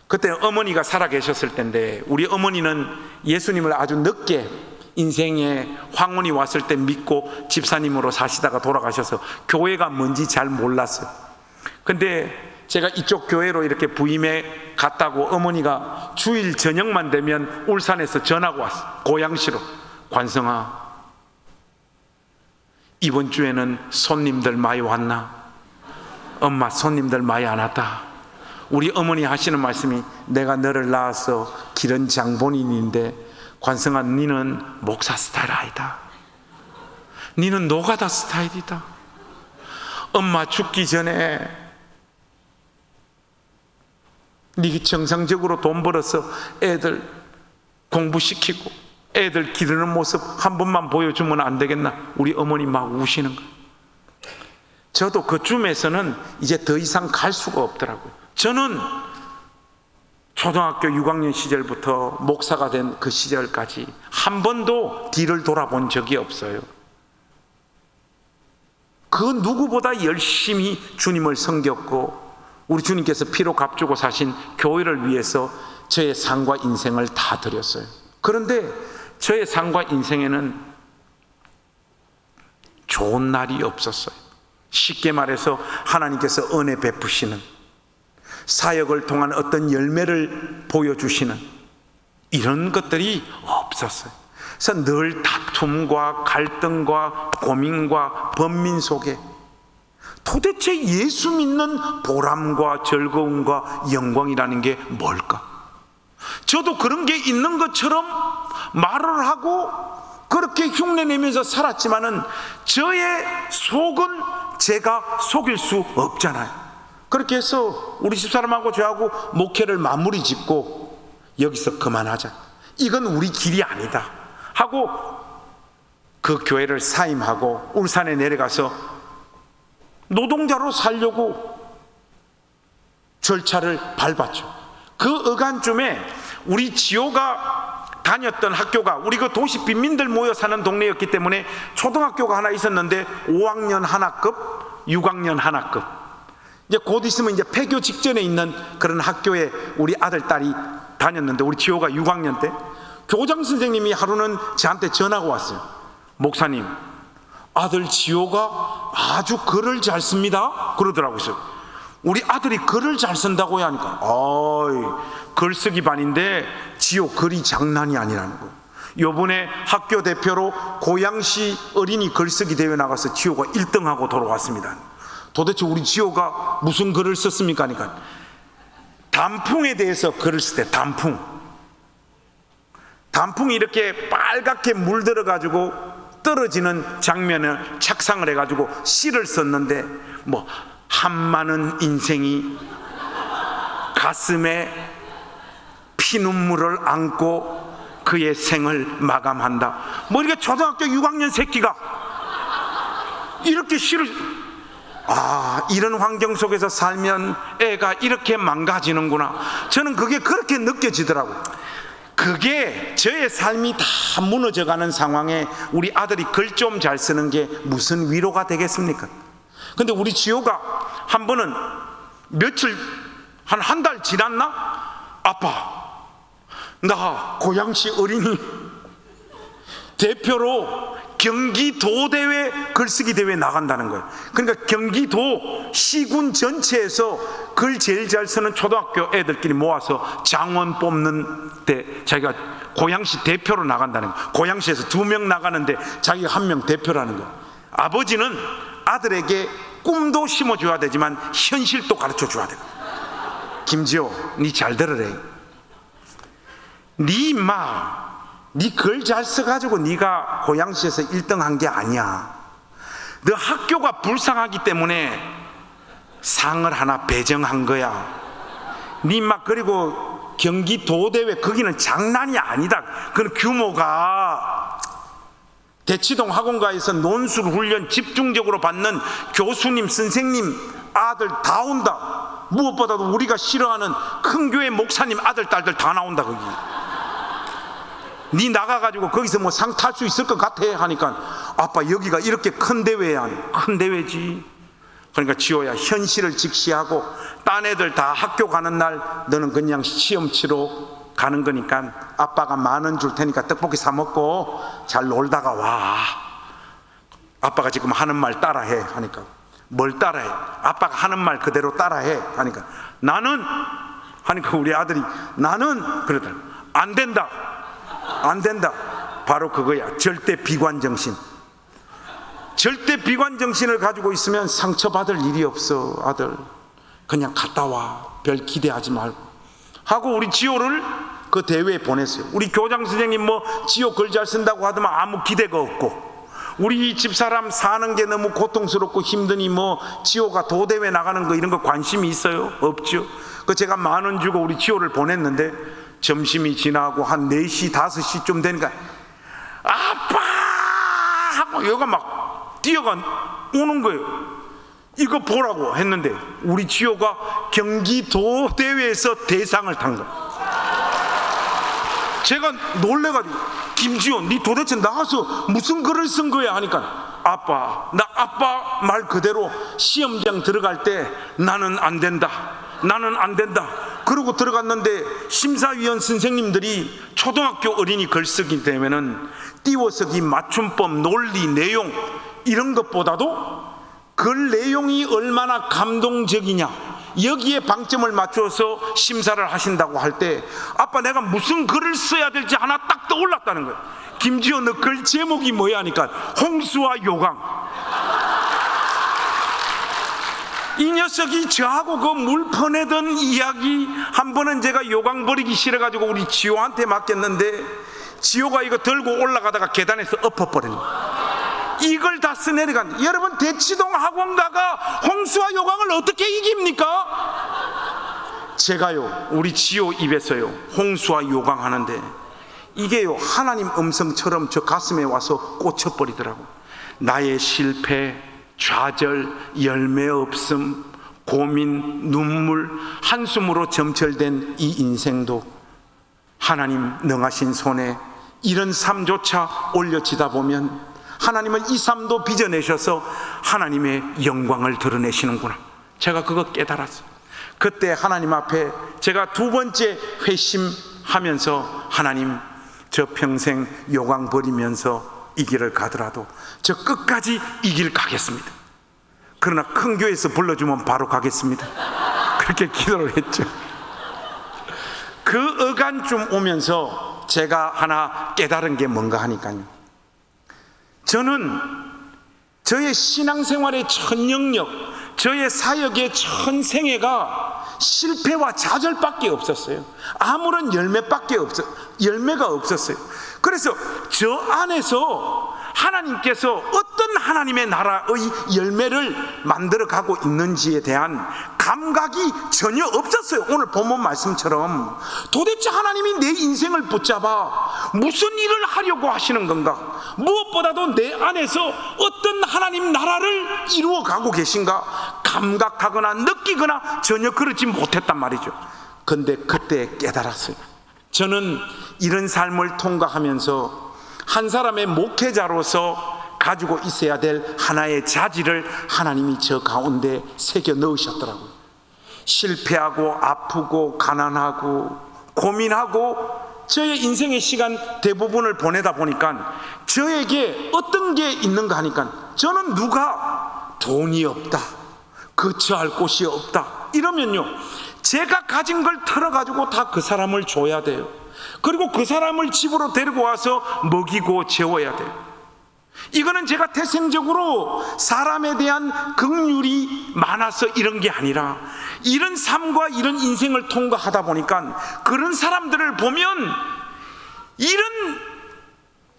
그때 어머니가 살아 계셨을 때인데, 우리 어머니는 예수님을 아주 늦게 인생에 황혼이 왔을 때 믿고 집사님으로 사시다가 돌아가셔서 교회가 뭔지 잘 몰랐어요. 근데 제가 이쪽 교회로 이렇게 부임해 갔다고 어머니가 주일 저녁만 되면 울산에서 전화가 왔어. 고양시로. 관성아, 이번 주에는 손님들 많이 왔나? 엄마, 손님들 많이 안 왔다. 우리 어머니 하시는 말씀이, 내가 너를 낳아서 기른 장본인인데 관성아, 니는 목사 스타일 아니다. 니는 노가다 스타일이다. 엄마 죽기 전에 니 정상적으로 돈 벌어서 애들 공부시키고 애들 기르는 모습 한 번만 보여주면 안 되겠나? 우리 어머니 막 우시는 거예요. 저도 그쯤에서는 이제 더 이상 갈 수가 없더라고요. 저는 초등학교 6학년 시절부터 목사가 된 그 시절까지 한 번도 뒤를 돌아본 적이 없어요. 그 누구보다 열심히 주님을 섬겼고, 우리 주님께서 피로 값주고 사신 교회를 위해서 저의 삶과 인생을 다 드렸어요. 그런데 저의 삶과 인생에는 좋은 날이 없었어요. 쉽게 말해서 하나님께서 은혜 베푸시는, 사역을 통한 어떤 열매를 보여주시는 이런 것들이 없었어요. 그래서 늘 다툼과 갈등과 고민과 번민 속에 도대체 예수 믿는 보람과 즐거움과 영광이라는 게 뭘까? 저도 그런 게 있는 것처럼 말을 하고 그렇게 흉내내면서 살았지만은 저의 속은 제가 속일 수 없잖아요. 그렇게 해서 우리 집사람하고 저하고 목회를 마무리 짓고 여기서 그만하자, 이건 우리 길이 아니다 하고 그 교회를 사임하고 울산에 내려가서 노동자로 살려고 절차를 밟았죠. 그 어간쯤에 우리 지호가 다녔던 학교가, 우리 그 도시 빈민들 모여 사는 동네였기 때문에 초등학교가 하나 있었는데 5학년 하나급, 6학년 하나급, 이제 곧 있으면 이제 폐교 직전에 있는 그런 학교에 우리 아들 딸이 다녔는데, 우리 지호가 6학년 때 교장 선생님이 하루는 저한테 전화가 왔어요. 목사님, 아들 지호가 아주 글을 잘 씁니다 그러더라고요. 우리 아들이 글을 잘 쓴다고 하니까, 글쓰기 반인데 지호 글이 장난이 아니라는 거예요. 요번에 학교 대표로 고양시 어린이 글쓰기 대회 나가서 지호가 1등하고 돌아왔습니다. 도대체 우리 지호가 무슨 글을 썼습니까? 하니까 단풍에 대해서 글을 쓸 때, 단풍이 이렇게 빨갛게 물들어 가지고 떨어지는 장면을 착상을 해가지고 시를 썼는데, 뭐 한많은 인생이 가슴에 피눈물을 안고 그의 생을 마감한다, 뭐 이렇게 초등학교 6학년 새끼가 이렇게 시를, 이런 환경 속에서 살면 애가 이렇게 망가지는구나. 저는 그게 그렇게 느껴지더라고요. 그게 저의 삶이 다 무너져가는 상황에 우리 아들이 글 좀 잘 쓰는 게 무슨 위로가 되겠습니까? 근데 우리 지호가 한 번은 며칠, 한 달 지났나? 아빠, 나 고양시 어린이 대표로 경기도 대회 글쓰기 대회 나간다는 거예요. 그러니까 경기도 시군 전체에서 글 제일 잘 쓰는 초등학교 애들끼리 모아서 장원 뽑는 때 자기가 고양시 대표로 나간다는 거예요. 고양시에서 2명 나가는데 자기가 1명 대표라는 거예요. 아버지는 아들에게 꿈도 심어줘야 되지만 현실도 가르쳐줘야 돼요. 김지호, 니 잘 들으래. 니 임마, 니 글 잘 써가지고 니가 고양시에서 1등 한 게 아니야. 너 학교가 불쌍하기 때문에 상을 하나 배정한 거야. 니 임마, 그리고 경기도대회 거기는 장난이 아니다. 그 규모가 대치동 학원가에서 논술 훈련 집중적으로 받는 교수님, 선생님 아들 다 온다. 무엇보다도 우리가 싫어하는 큰 교회 목사님 아들 딸들 다 나온다. 거기 니 나가가지고 거기서 뭐 상 탈 수 있을 것 같아 하니까, 아빠 여기가 이렇게 큰 대회야. 큰 대회지. 그러니까 지호야, 현실을 직시하고 딴 애들 다 학교 가는 날 너는 그냥 시험 치러 가는 거니까 아빠가 10,000원 줄 테니까 떡볶이 사 먹고 잘 놀다가 와. 아빠가 지금 하는 말 따라해 하니까, 뭘 따라해? 아빠가 하는 말 그대로 따라해 하니까, 나는 하니까 우리 아들이 나는 그러더라. 안 된다. 바로 그거야. 절대 비관 정신. 절대 비관 정신을 가지고 있으면 상처받을 일이 없어. 아들 그냥 갔다 와. 별 기대하지 말고 하고 우리 지호를 그 대회에 보냈어요. 우리 교장 선생님 뭐 지호 글 잘 쓴다고 하더만 아무 기대가 없고, 우리 집사람 사는 게 너무 고통스럽고 힘드니 뭐 지호가 도대회 나가는 거 이런 거 관심이 있어요? 없죠. 그 제가 10,000원 주고 우리 지호를 보냈는데 점심이 지나고 한 4시 5시쯤 되니까 아빠 하고 얘가 막 뛰어가 오는 거예요. 이거 보라고 했는데 우리 지호가 경기도 대회에서 대상을 탄 거예요. 제가 놀래가지고, 김지호 니 도대체 나가서 무슨 글을 쓴 거야 하니까, 아빠 나 아빠 말 그대로 시험장 들어갈 때 나는 안 된다 그러고 들어갔는데, 심사위원 선생님들이 초등학교 어린이 글쓰기 되면은 띄워쓰기, 맞춤법, 논리, 내용 이런 것보다도 글 내용이 얼마나 감동적이냐, 여기에 방점을 맞춰서 심사를 하신다고 할 때 아빠 내가 무슨 글을 써야 될지 하나 딱 떠올랐다는 거예요. 김지호 너 글 제목이 뭐야 하니까 홍수와 요강. 이 녀석이 저하고 그 물 퍼내던 이야기 한 번은 제가 요강 버리기 싫어가지고 우리 지호한테 맡겼는데 지호가 이거 들고 올라가다가 계단에서 엎어버린 거예요. 이걸 다 써내려간. 여러분 대치동 학원가가 홍수와 요강을 어떻게 이깁니까? 제가요 우리 지호 입에서요 홍수와 요강 하는데 이게요 하나님 음성처럼 저 가슴에 와서 꽂혀버리더라고. 나의 실패, 좌절, 열매 없음, 고민, 눈물, 한숨으로 점철된 이 인생도 하나님 능하신 손에 이런 삶조차 올려지다 보면 하나님은 이 삶도 빚어내셔서 하나님의 영광을 드러내시는구나. 제가 그거 깨달았어요. 그때 하나님 앞에 제가 두 번째 회심하면서 하나님 저 평생 요강 버리면서 이 길을 가더라도 저 끝까지 이 길 가겠습니다. 그러나 큰 교회에서 불러주면 바로 가겠습니다. 그렇게 기도를 했죠. 그 어간쯤 오면서 제가 하나 깨달은 게 뭔가 하니까요, 저는 저의 신앙생활의 첫 영역, 저의 사역의 첫 생애가 실패와 좌절밖에 없었어요. 아무런 열매가 없었어요. 그래서 저 안에서 하나님께서 어떤 하나님의 나라의 열매를 만들어 가고 있는지에 대한 감각이 전혀 없었어요. 오늘 본문 말씀처럼 도대체 하나님이 내 인생을 붙잡아 무슨 일을 하려고 하시는 건가, 무엇보다도 내 안에서 어떤 하나님 나라를 이루어 가고 계신가 감각하거나 느끼거나 전혀 그러지 못했단 말이죠. 근데 그때 깨달았어요. 저는 이런 삶을 통과하면서 한 사람의 목회자로서 가지고 있어야 될 하나의 자질을 하나님이 저 가운데 새겨 넣으셨더라고요. 실패하고 아프고 가난하고 고민하고 저의 인생의 시간 대부분을 보내다 보니까 저에게 어떤 게 있는가 하니까 저는 누가 돈이 없다, 거처할 곳이 없다 이러면요 제가 가진 걸 털어가지고 다 그 사람을 줘야 돼요. 그리고 그 사람을 집으로 데리고 와서 먹이고 재워야 돼요. 이거는 제가 태생적으로 사람에 대한 긍휼이 많아서 이런 게 아니라 이런 삶과 이런 인생을 통과하다 보니까 그런 사람들을 보면 이런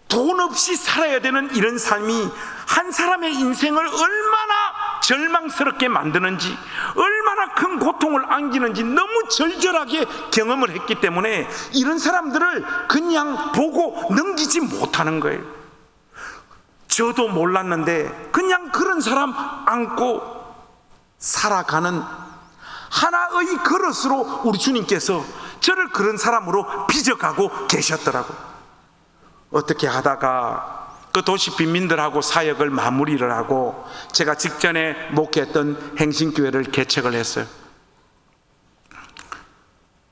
돈 없이 살아야 되는 이런 삶이 한 사람의 인생을 얼마나 절망스럽게 만드는지, 얼마나 큰 고통을 안기는지 너무 절절하게 경험을 했기 때문에 이런 사람들을 그냥 보고 넘기지 못하는 거예요. 저도 몰랐는데 그냥 그런 사람 안고 살아가는 하나의 그릇으로 우리 주님께서 저를 그런 사람으로 빚어가고 계셨더라고요. 어떻게 하다가 그 도시 빈민들하고 사역을 마무리를 하고 제가 직전에 목회했던 행신교회를 개척을 했어요.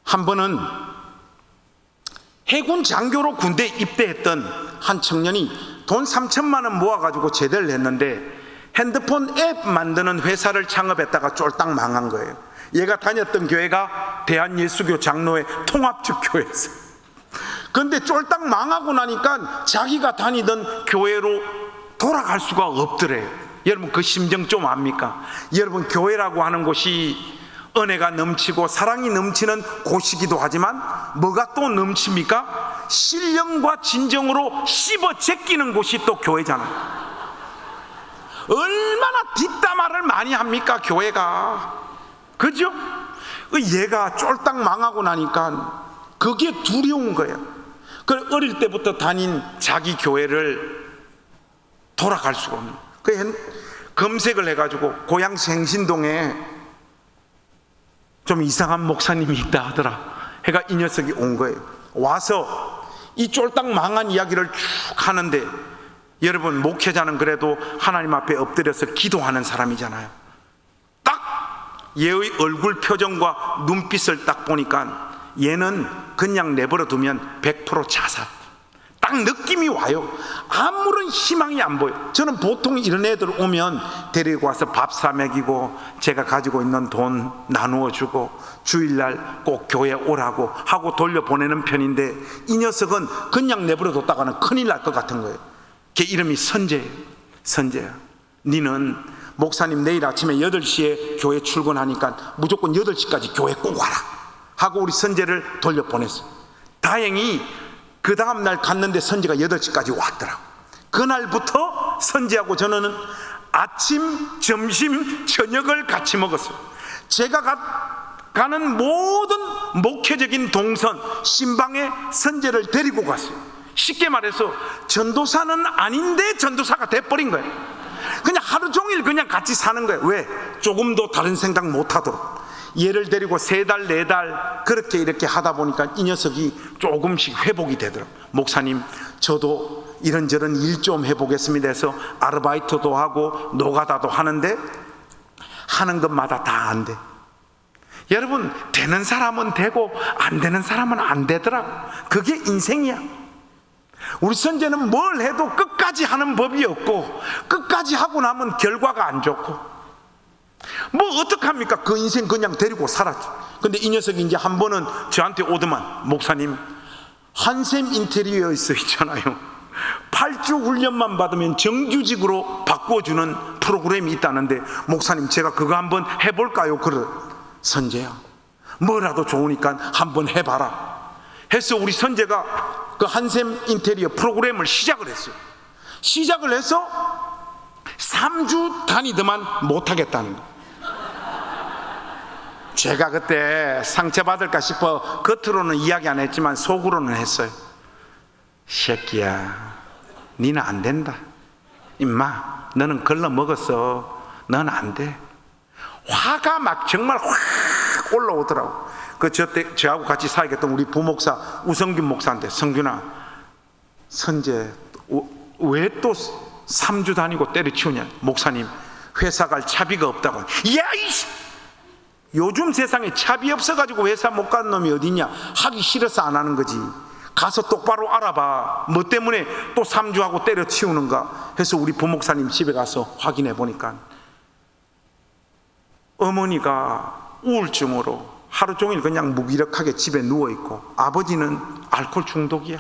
한 번은 해군 장교로 군대에 입대했던 한 청년이 돈 3천만 원 모아가지고 제대를 했는데 핸드폰 앱 만드는 회사를 창업했다가 쫄딱 망한 거예요. 얘가 다녔던 교회가 대한예수교 장로회 통합적 교회였어요. 근데 쫄딱 망하고 나니까 자기가 다니던 교회로 돌아갈 수가 없더래요. 여러분 그 심정 좀 압니까? 여러분 교회라고 하는 곳이 은혜가 넘치고 사랑이 넘치는 곳이기도 하지만 뭐가 또 넘칩니까? 신령과 진정으로 씹어 제끼는 곳이 또 교회잖아요. 얼마나 뒷담화를 많이 합니까 교회가, 그죠? 얘가 쫄딱 망하고 나니까 그게 두려운 거야. 그 어릴 때부터 다닌 자기 교회를 돌아갈 수가 없는. 검색을 해가지고 고양시 행신동에 좀 이상한 목사님이 있다 하더라. 해가 이 녀석이 온 거예요. 와서 이 쫄딱 망한 이야기를 쭉 하는데, 여러분 목회자는 그래도 하나님 앞에 엎드려서 기도하는 사람이잖아요. 딱 얘의 얼굴 표정과 눈빛을 딱 보니까 얘는 그냥 내버려 두면 100% 자살. 딱 느낌이 와요. 아무런 희망이 안 보여. 저는 보통 이런 애들 오면 데리고 와서 밥 사 먹이고 제가 가지고 있는 돈 나누어 주고 주일날 꼭 교회 오라고 하고 돌려보내는 편인데, 이 녀석은 그냥 내버려 뒀다가는 큰일 날 것 같은 거예요. 걔 이름이 선재예요. 선재야, 니는 목사님 내일 아침에 8시에 교회 출근하니까 무조건 8시까지 교회 꼭 와라 하고 우리 선재를 돌려보냈어요. 다행히 그 다음날 갔는데 선재가 8시까지 왔더라고. 그날부터 선재하고 저는 아침, 점심, 저녁을 같이 먹었어요. 제가 가는 모든 목회적인 동선, 신방에 선재를 데리고 갔어요. 쉽게 말해서 전도사는 아닌데 전도사가 돼버린 거예요. 그냥 하루 종일 그냥 같이 사는 거예요. 왜? 조금도 다른 생각 못 하도록. 얘를 데리고 3달, 4달 그렇게 이렇게 하다 보니까 이 녀석이 조금씩 회복이 되더라고요. 목사님, 저도 이런저런 일 좀 해보겠습니다 해서 아르바이트도 하고 노가다도 하는데 하는 것마다 다 안 돼. 여러분, 되는 사람은 되고 안 되는 사람은 안 되더라고. 그게 인생이야. 우리 선재는 뭘 해도 끝까지 하는 법이 없고, 끝까지 하고 나면 결과가 안 좋고, 뭐 어떡합니까? 그 인생 그냥 데리고 살았죠. 근데 이 녀석이 이제 한 번은 저한테 오더만, 목사님, 한샘 인테리어에서 있잖아요, 8주 훈련만 받으면 정규직으로 바꿔주는 프로그램이 있다는데 목사님, 제가 그거 한번 해볼까요? 그래. 선재야, 뭐라도 좋으니까 한번 해봐라 해서 우리 선재가 그 한샘 인테리어 프로그램을 시작을 했어요. 시작을 해서 3주 다니더만 못하겠다는 거예요. 제가 그때 상처받을까 싶어 겉으로는 이야기 안 했지만 속으로는 했어요. 새끼야, 니는 안 된다. 임마, 너는 걸러 먹었어. 너는 안 돼. 화가 막 정말 확 올라오더라고. 저하고 같이 사역했던 우리 부목사 우성균 목사한테, 성균아, 선재 왜 또 3주 다니고 때려치우냐. 목사님, 회사 갈 차비가 없다고. 야이씨, 요즘 세상에 차비 없어가지고 회사 못 가는 놈이 어디냐. 하기 싫어서 안 하는 거지. 가서 똑바로 알아봐. 뭐 때문에 또 3주 하고 때려치우는가 해서 우리 부목사님 집에 가서 확인해 보니까 어머니가 우울증으로 하루 종일 그냥 무기력하게 집에 누워있고, 아버지는 알코올 중독이야.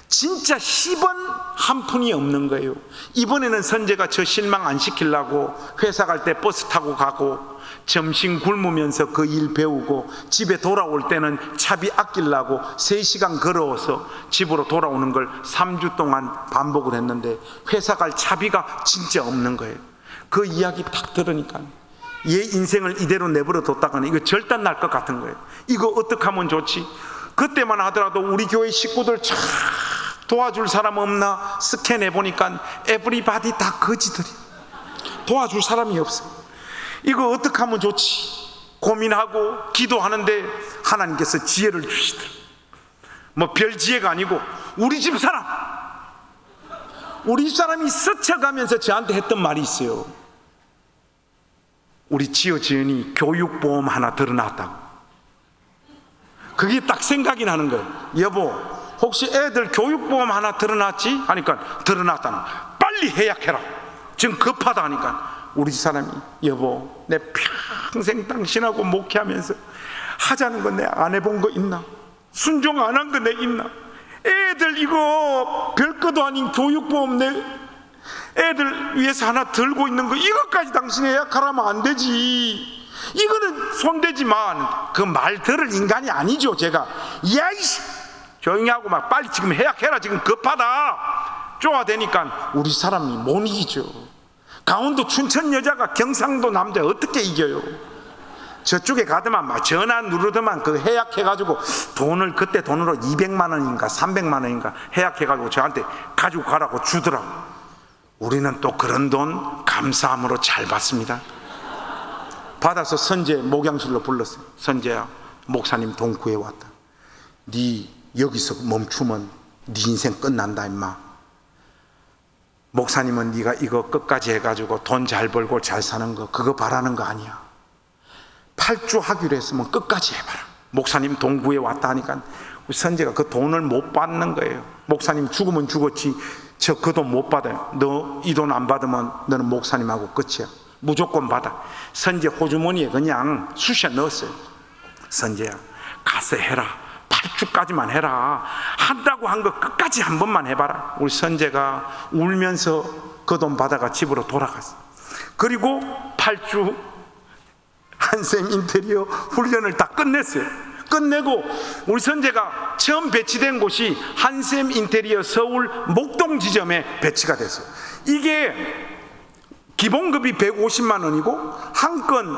진짜 10원 한 푼이 없는 거예요. 이번에는 선재가 저 실망 안 시키려고 회사 갈 때 버스 타고 가고, 점심 굶으면서 그 일 배우고, 집에 돌아올 때는 차비 아끼려고 3시간 걸어서 집으로 돌아오는 걸 3주 동안 반복을 했는데 회사 갈 차비가 진짜 없는 거예요. 그 이야기 딱 들으니까 얘 인생을 이대로 내버려 뒀다가는 이거 절단 날 것 같은 거예요. 이거 어떻게 하면 좋지? 그때만 하더라도 우리 교회 식구들 참 도와줄 사람 없나 스캔해 보니까 에브리바디 다 거지들이, 도와줄 사람이 없어. 이거 어떻게 하면 좋지? 고민하고 기도하는데 하나님께서 지혜를 주시더라. 뭐 별 지혜가 아니고 우리 집 사람이 스쳐가면서 저한테 했던 말이 있어요. 우리 지연이 교육보험 하나 들어놨다고. 그게 딱 생각이 나는 거예요. 여보, 혹시 애들 교육보험 하나 들어놨지? 하니까 들어놨다는 거야. 빨리 예약해라, 지금 급하다 하니까 우리 사람이, 여보, 내 평생 당신하고 목회하면서 하자는 거 내 안 해본 거 있나? 순종 안 한 거 내 있나? 애들 이거 별것도 아닌 교육보험 내 애들 위해서 하나 들고 있는 거, 이것까지 당신이 예약하라면 안 되지. 이거는 손대지 마. 그 말 들을 인간이 아니죠 제가. 야이씨, 조용히 하고 막 빨리 지금 예약해라, 지금 급하다. 쪼아대니까 우리 사람이 못 이기죠. 강원도 춘천 여자가 경상도 남자 어떻게 이겨요? 저쪽에 가더만 막 전화 누르더만 그 예약해가지고 돈을, 그때 돈으로 200만 원인가 300만 원인가 예약해가지고 저한테 가지고 가라고 주더라고. 우리는 또 그런 돈 감사함으로 잘 받습니다. 받아서 선재 목양실로 불렀어요. 선재야, 목사님 돈 구해왔다. 네 여기서 멈추면 네 인생 끝난다 임마. 목사님은 네가 이거 끝까지 해가지고 돈 잘 벌고 잘 사는 거 그거 바라는 거 아니야. 8주 하기로 했으면 끝까지 해봐라. 목사님 돈 구해왔다 하니까 우리 선재가 그 돈을 못 받는 거예요. 목사님 죽으면 죽었지 저 그 돈 못 받아요. 너 이 돈 안 받으면 너는 목사님하고 끝이야. 무조건 받아. 선제 호주머니에 그냥 쑤셔 넣었어요. 선제야, 가서 해라. 8주까지만 해라. 한다고 한 거 끝까지 한 번만 해봐라. 우리 선제가 울면서 그 돈 받아가 집으로 돌아갔어. 그리고 8주 한샘 인테리어 훈련을 다 끝냈어요. 끝내고 우리 선제가 처음 배치된 곳이 한샘 인테리어 서울 목동 지점에 배치가 됐어요. 이게 기본급이 150만 원이고 한 건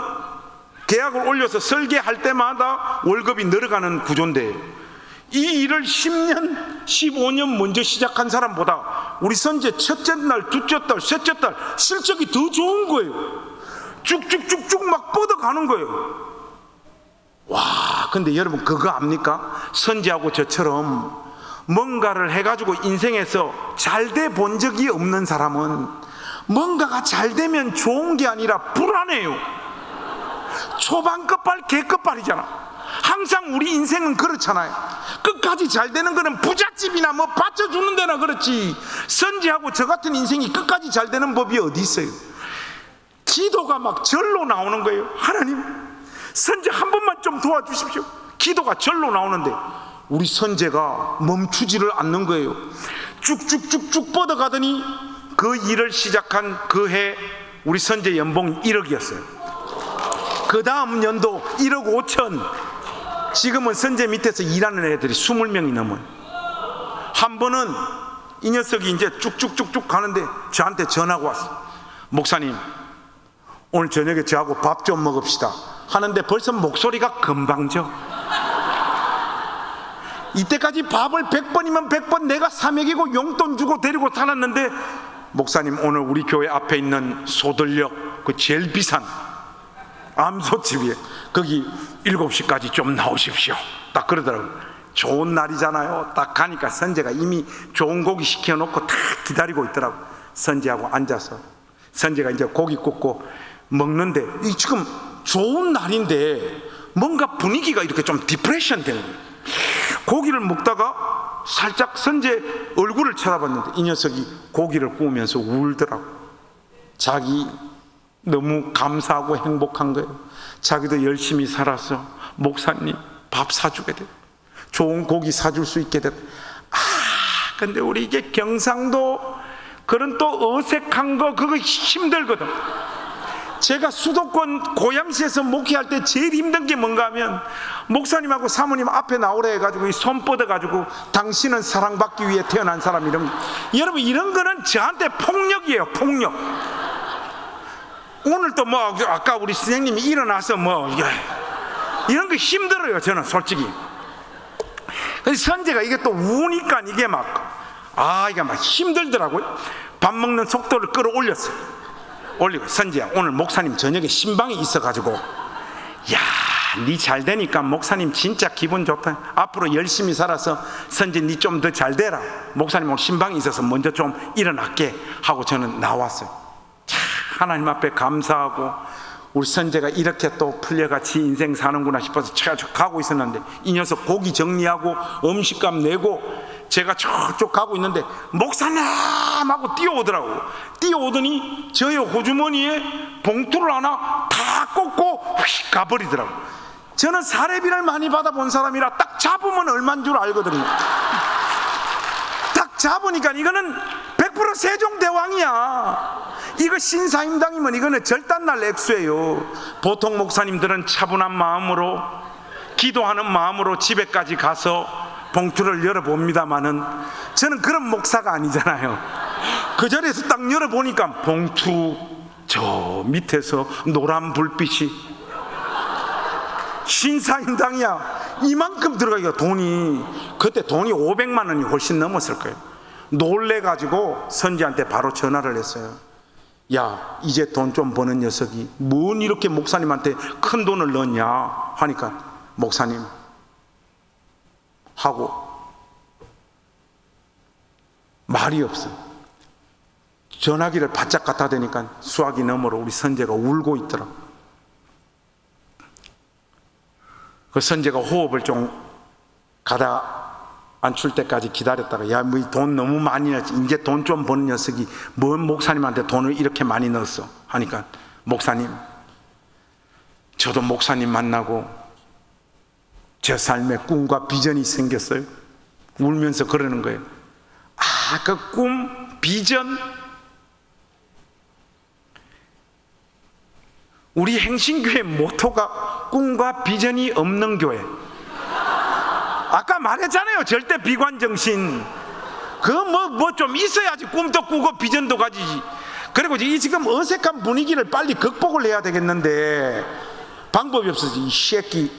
계약을 올려서 설계할 때마다 월급이 늘어가는 구조인데, 이 일을 10년, 15년 먼저 시작한 사람보다 우리 선제 첫째 날, 둘째 달, 셋째 달 실적이 더 좋은 거예요. 쭉쭉쭉쭉 막 뻗어가는 거예요. 와, 근데 여러분 그거 압니까? 선지하고 저처럼 뭔가를 해가지고 인생에서 잘 돼 본 적이 없는 사람은 뭔가가 잘 되면 좋은 게 아니라 불안해요. 초반 끝발 개끝발이잖아. 항상 우리 인생은 그렇잖아요. 끝까지 잘 되는 거는 부잣집이나 뭐 받쳐주는 데나 그렇지, 선지하고 저 같은 인생이 끝까지 잘 되는 법이 어디 있어요? 기도가 막 절로 나오는 거예요. 하나님, 선제 한 번만 좀 도와주십시오. 기도가 절로 나오는데 우리 선제가 멈추지를 않는 거예요. 쭉쭉쭉쭉 뻗어가더니 그 일을 시작한 그 해 우리 선제 연봉 1억이었어요. 그 다음 연도 1억 5천. 지금은 선제 밑에서 일하는 애들이 20명이 넘어요. 한 번은 이 녀석이 이제 쭉쭉쭉쭉 가는데 저한테 전화가 왔어. 목사님, 오늘 저녁에 저하고 밥 좀 먹읍시다 하는데 벌써 목소리가 금방져. 이때까지 밥을 100번이면 100번 내가 사먹이고 용돈 주고 데리고 살았는데, 목사님 오늘 우리 교회 앞에 있는 소들역 그 제일 비싼 암소집이에요. 거기 7시까지 좀 나오십시오. 딱 그러더라고요. 좋은 날이잖아요. 딱 가니까 선제가 이미 좋은 고기 시켜놓고 다 기다리고 있더라고요. 선제하고 앉아서 선제가 이제 고기 굽고 먹는데, 이 지금 좋은 날인데 뭔가 분위기가 이렇게 좀 디프레션 된 거예요. 고기를 먹다가 살짝 선제 얼굴을 쳐다봤는데 이 녀석이 고기를 구우면서 울더라고. 자기 너무 감사하고 행복한 거예요. 자기도 열심히 살아서 목사님 밥 사주게 돼, 좋은 고기 사줄 수 있게 돼. 근데 우리 이게 경상도 그런 또 어색한 거 그거 힘들거든. 제가 수도권 고양시에서 목회할 때 제일 힘든 게 뭔가 하면, 목사님하고 사모님 앞에 나오라 해가지고 손 뻗어가지고 당신은 사랑받기 위해 태어난 사람, 이런 거. 여러분 이런 거는 저한테 폭력이에요. 폭력. 오늘 또 뭐 아까 우리 선생님이 일어나서 뭐 이런 거 힘들어요. 저는 솔직히. 근데 선제가 이게 또 우니까 이게 이게 막 힘들더라고요. 밥 먹는 속도를 끌어올렸어요. 올리고, 선지야 오늘 목사님 저녁에 신방이 있어가지고, 야, 니 잘 되니까 목사님 진짜 기분 좋다. 앞으로 열심히 살아서 선지 니 좀 더 잘 되라. 목사님 오늘 신방이 있어서 먼저 좀 일어날게 하고 저는 나왔어요. 참 하나님 앞에 감사하고, 우리 선제가 이렇게 또 풀려같이 인생 사는구나 싶어서 쭉 가고 있었는데, 이 녀석 고기 정리하고 음식값 내고 제가 저쪽 가고 있는데 목사님 하고 뛰어오더라고. 뛰어오더니 저의 호주머니에 봉투를 하나 다 꽂고 휙 가버리더라고. 저는 사례비를 많이 받아본 사람이라 딱 잡으면 얼마인 줄 알거든요. 딱 잡으니까 이거는 100% 세종대왕이야. 이거 신사임당이면 이거는 절단날 액수예요. 보통 목사님들은 차분한 마음으로, 기도하는 마음으로 집에까지 가서 봉투를 열어봅니다마는 저는 그런 목사가 아니잖아요. 그 자리에서 딱 열어보니까 봉투 저 밑에서 노란 불빛이, 신사임당이야. 이만큼 들어가기가 돈이, 그때 돈이 500만 원이 훨씬 넘었을 거예요. 놀래가지고 선지한테 바로 전화를 했어요. 야, 이제 돈 좀 버는 녀석이 뭔 이렇게 목사님한테 큰 돈을 넣냐 하니까, 목사님 하고 말이 없어. 전화기를 바짝 갖다 대니까 수화기 너머로 우리 선제가 울고 있더라. 그 선제가 호흡을 좀 가다 안 줄 때까지 기다렸다가, 야, 뭐 돈 너무 많이 넣었지, 이제 돈 좀 버는 녀석이 뭔 목사님한테 돈을 이렇게 많이 넣었어 하니까, 목사님, 저도 목사님 만나고 제 삶에 꿈과 비전이 생겼어요. 울면서 그러는 거예요. 아, 그 꿈, 비전, 우리 행신교회 모토가 꿈과 비전이 없는 교회. 아까 말했잖아요. 절대 비관 정신. 뭐 좀 있어야지 꿈도 꾸고 비전도 가지지. 그리고 이 지금 어색한 분위기를 빨리 극복을 해야 되겠는데 방법이 없어서, 이 새끼,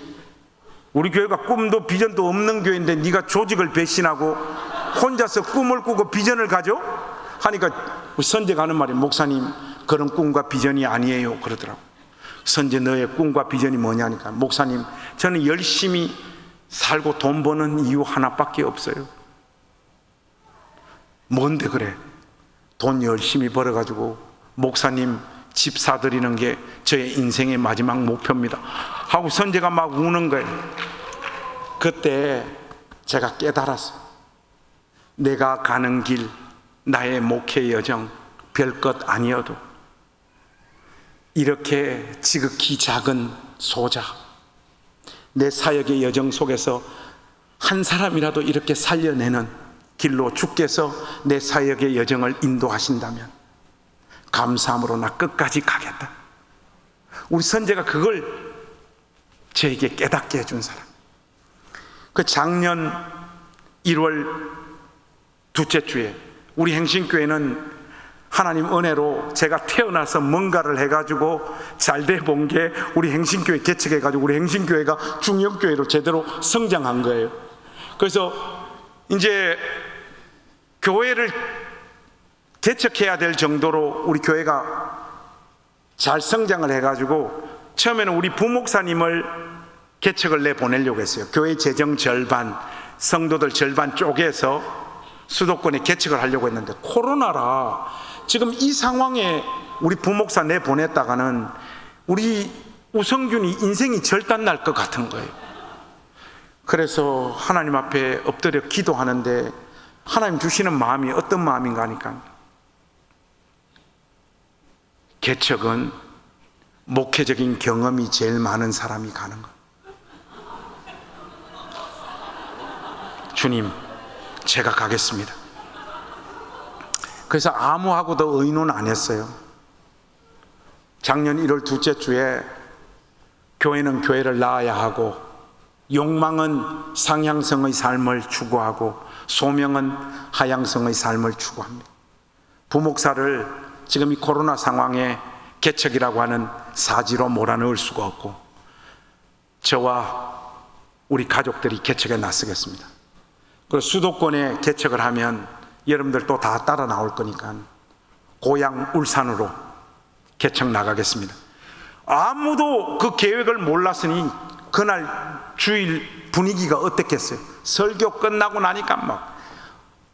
우리 교회가 꿈도 비전도 없는 교회인데 네가 조직을 배신하고 혼자서 꿈을 꾸고 비전을 가져? 하니까 우리 선재가 하는 말이, 목사님, 그런 꿈과 비전이 아니에요 그러더라고. 선재, 너의 꿈과 비전이 뭐냐니까, 목사님, 저는 열심히 살고 돈 버는 이유 하나밖에 없어요. 뭔데 그래? 돈 열심히 벌어가지고 목사님 집 사드리는 게 저의 인생의 마지막 목표입니다 하고 선재가 막 우는 거예요. 그때 제가 깨달았어요. 내가 가는 길, 나의 목회 여정, 별것 아니어도 이렇게 지극히 작은 소자, 내 사역의 여정 속에서 한 사람이라도 이렇게 살려내는 길로 주께서 내 사역의 여정을 인도하신다면 감사함으로 나 끝까지 가겠다. 우리 선재가 그걸 저에게 깨닫게 해준 사람. 그 작년 1월 둘째 주에 우리 행신교회는 하나님 은혜로 제가 태어나서 뭔가를 해가지고 잘 돼 본 게 우리 행신교회 개척해가지고 우리 행신교회가 중형교회로 제대로 성장한 거예요. 그래서 이제 교회를 개척해야 될 정도로 우리 교회가 잘 성장을 해가지고 처음에는 우리 부목사님을 개척을 내보내려고 했어요. 교회 재정 절반, 성도들 절반 쪼개서 수도권에 개척을 하려고 했는데 코로나라 지금 이 상황에 우리 부목사 내보냈다가는 우리 우성균이 인생이 절단 날 것 같은 거예요. 그래서 하나님 앞에 엎드려 기도하는데 하나님 주시는 마음이 어떤 마음인가 하니까, 개척은 목회적인 경험이 제일 많은 사람이 가는 거예요. 주님, 제가 가겠습니다. 그래서 아무하고도 의논 안 했어요. 작년 1월 둘째 주에 교회는 교회를 낳아야 하고, 욕망은 상향성의 삶을 추구하고, 소명은 하향성의 삶을 추구합니다. 부목사를 지금 이 코로나 상황에 개척이라고 하는 사지로 몰아넣을 수가 없고, 저와 우리 가족들이 개척에 나서겠습니다. 그리고 수도권에 개척을 하면 여러분들 또 다 따라 나올 거니까 고향 울산으로 개척 나가겠습니다. 아무도 그 계획을 몰랐으니 그날 주일 분위기가 어땠겠어요? 설교 끝나고 나니까 막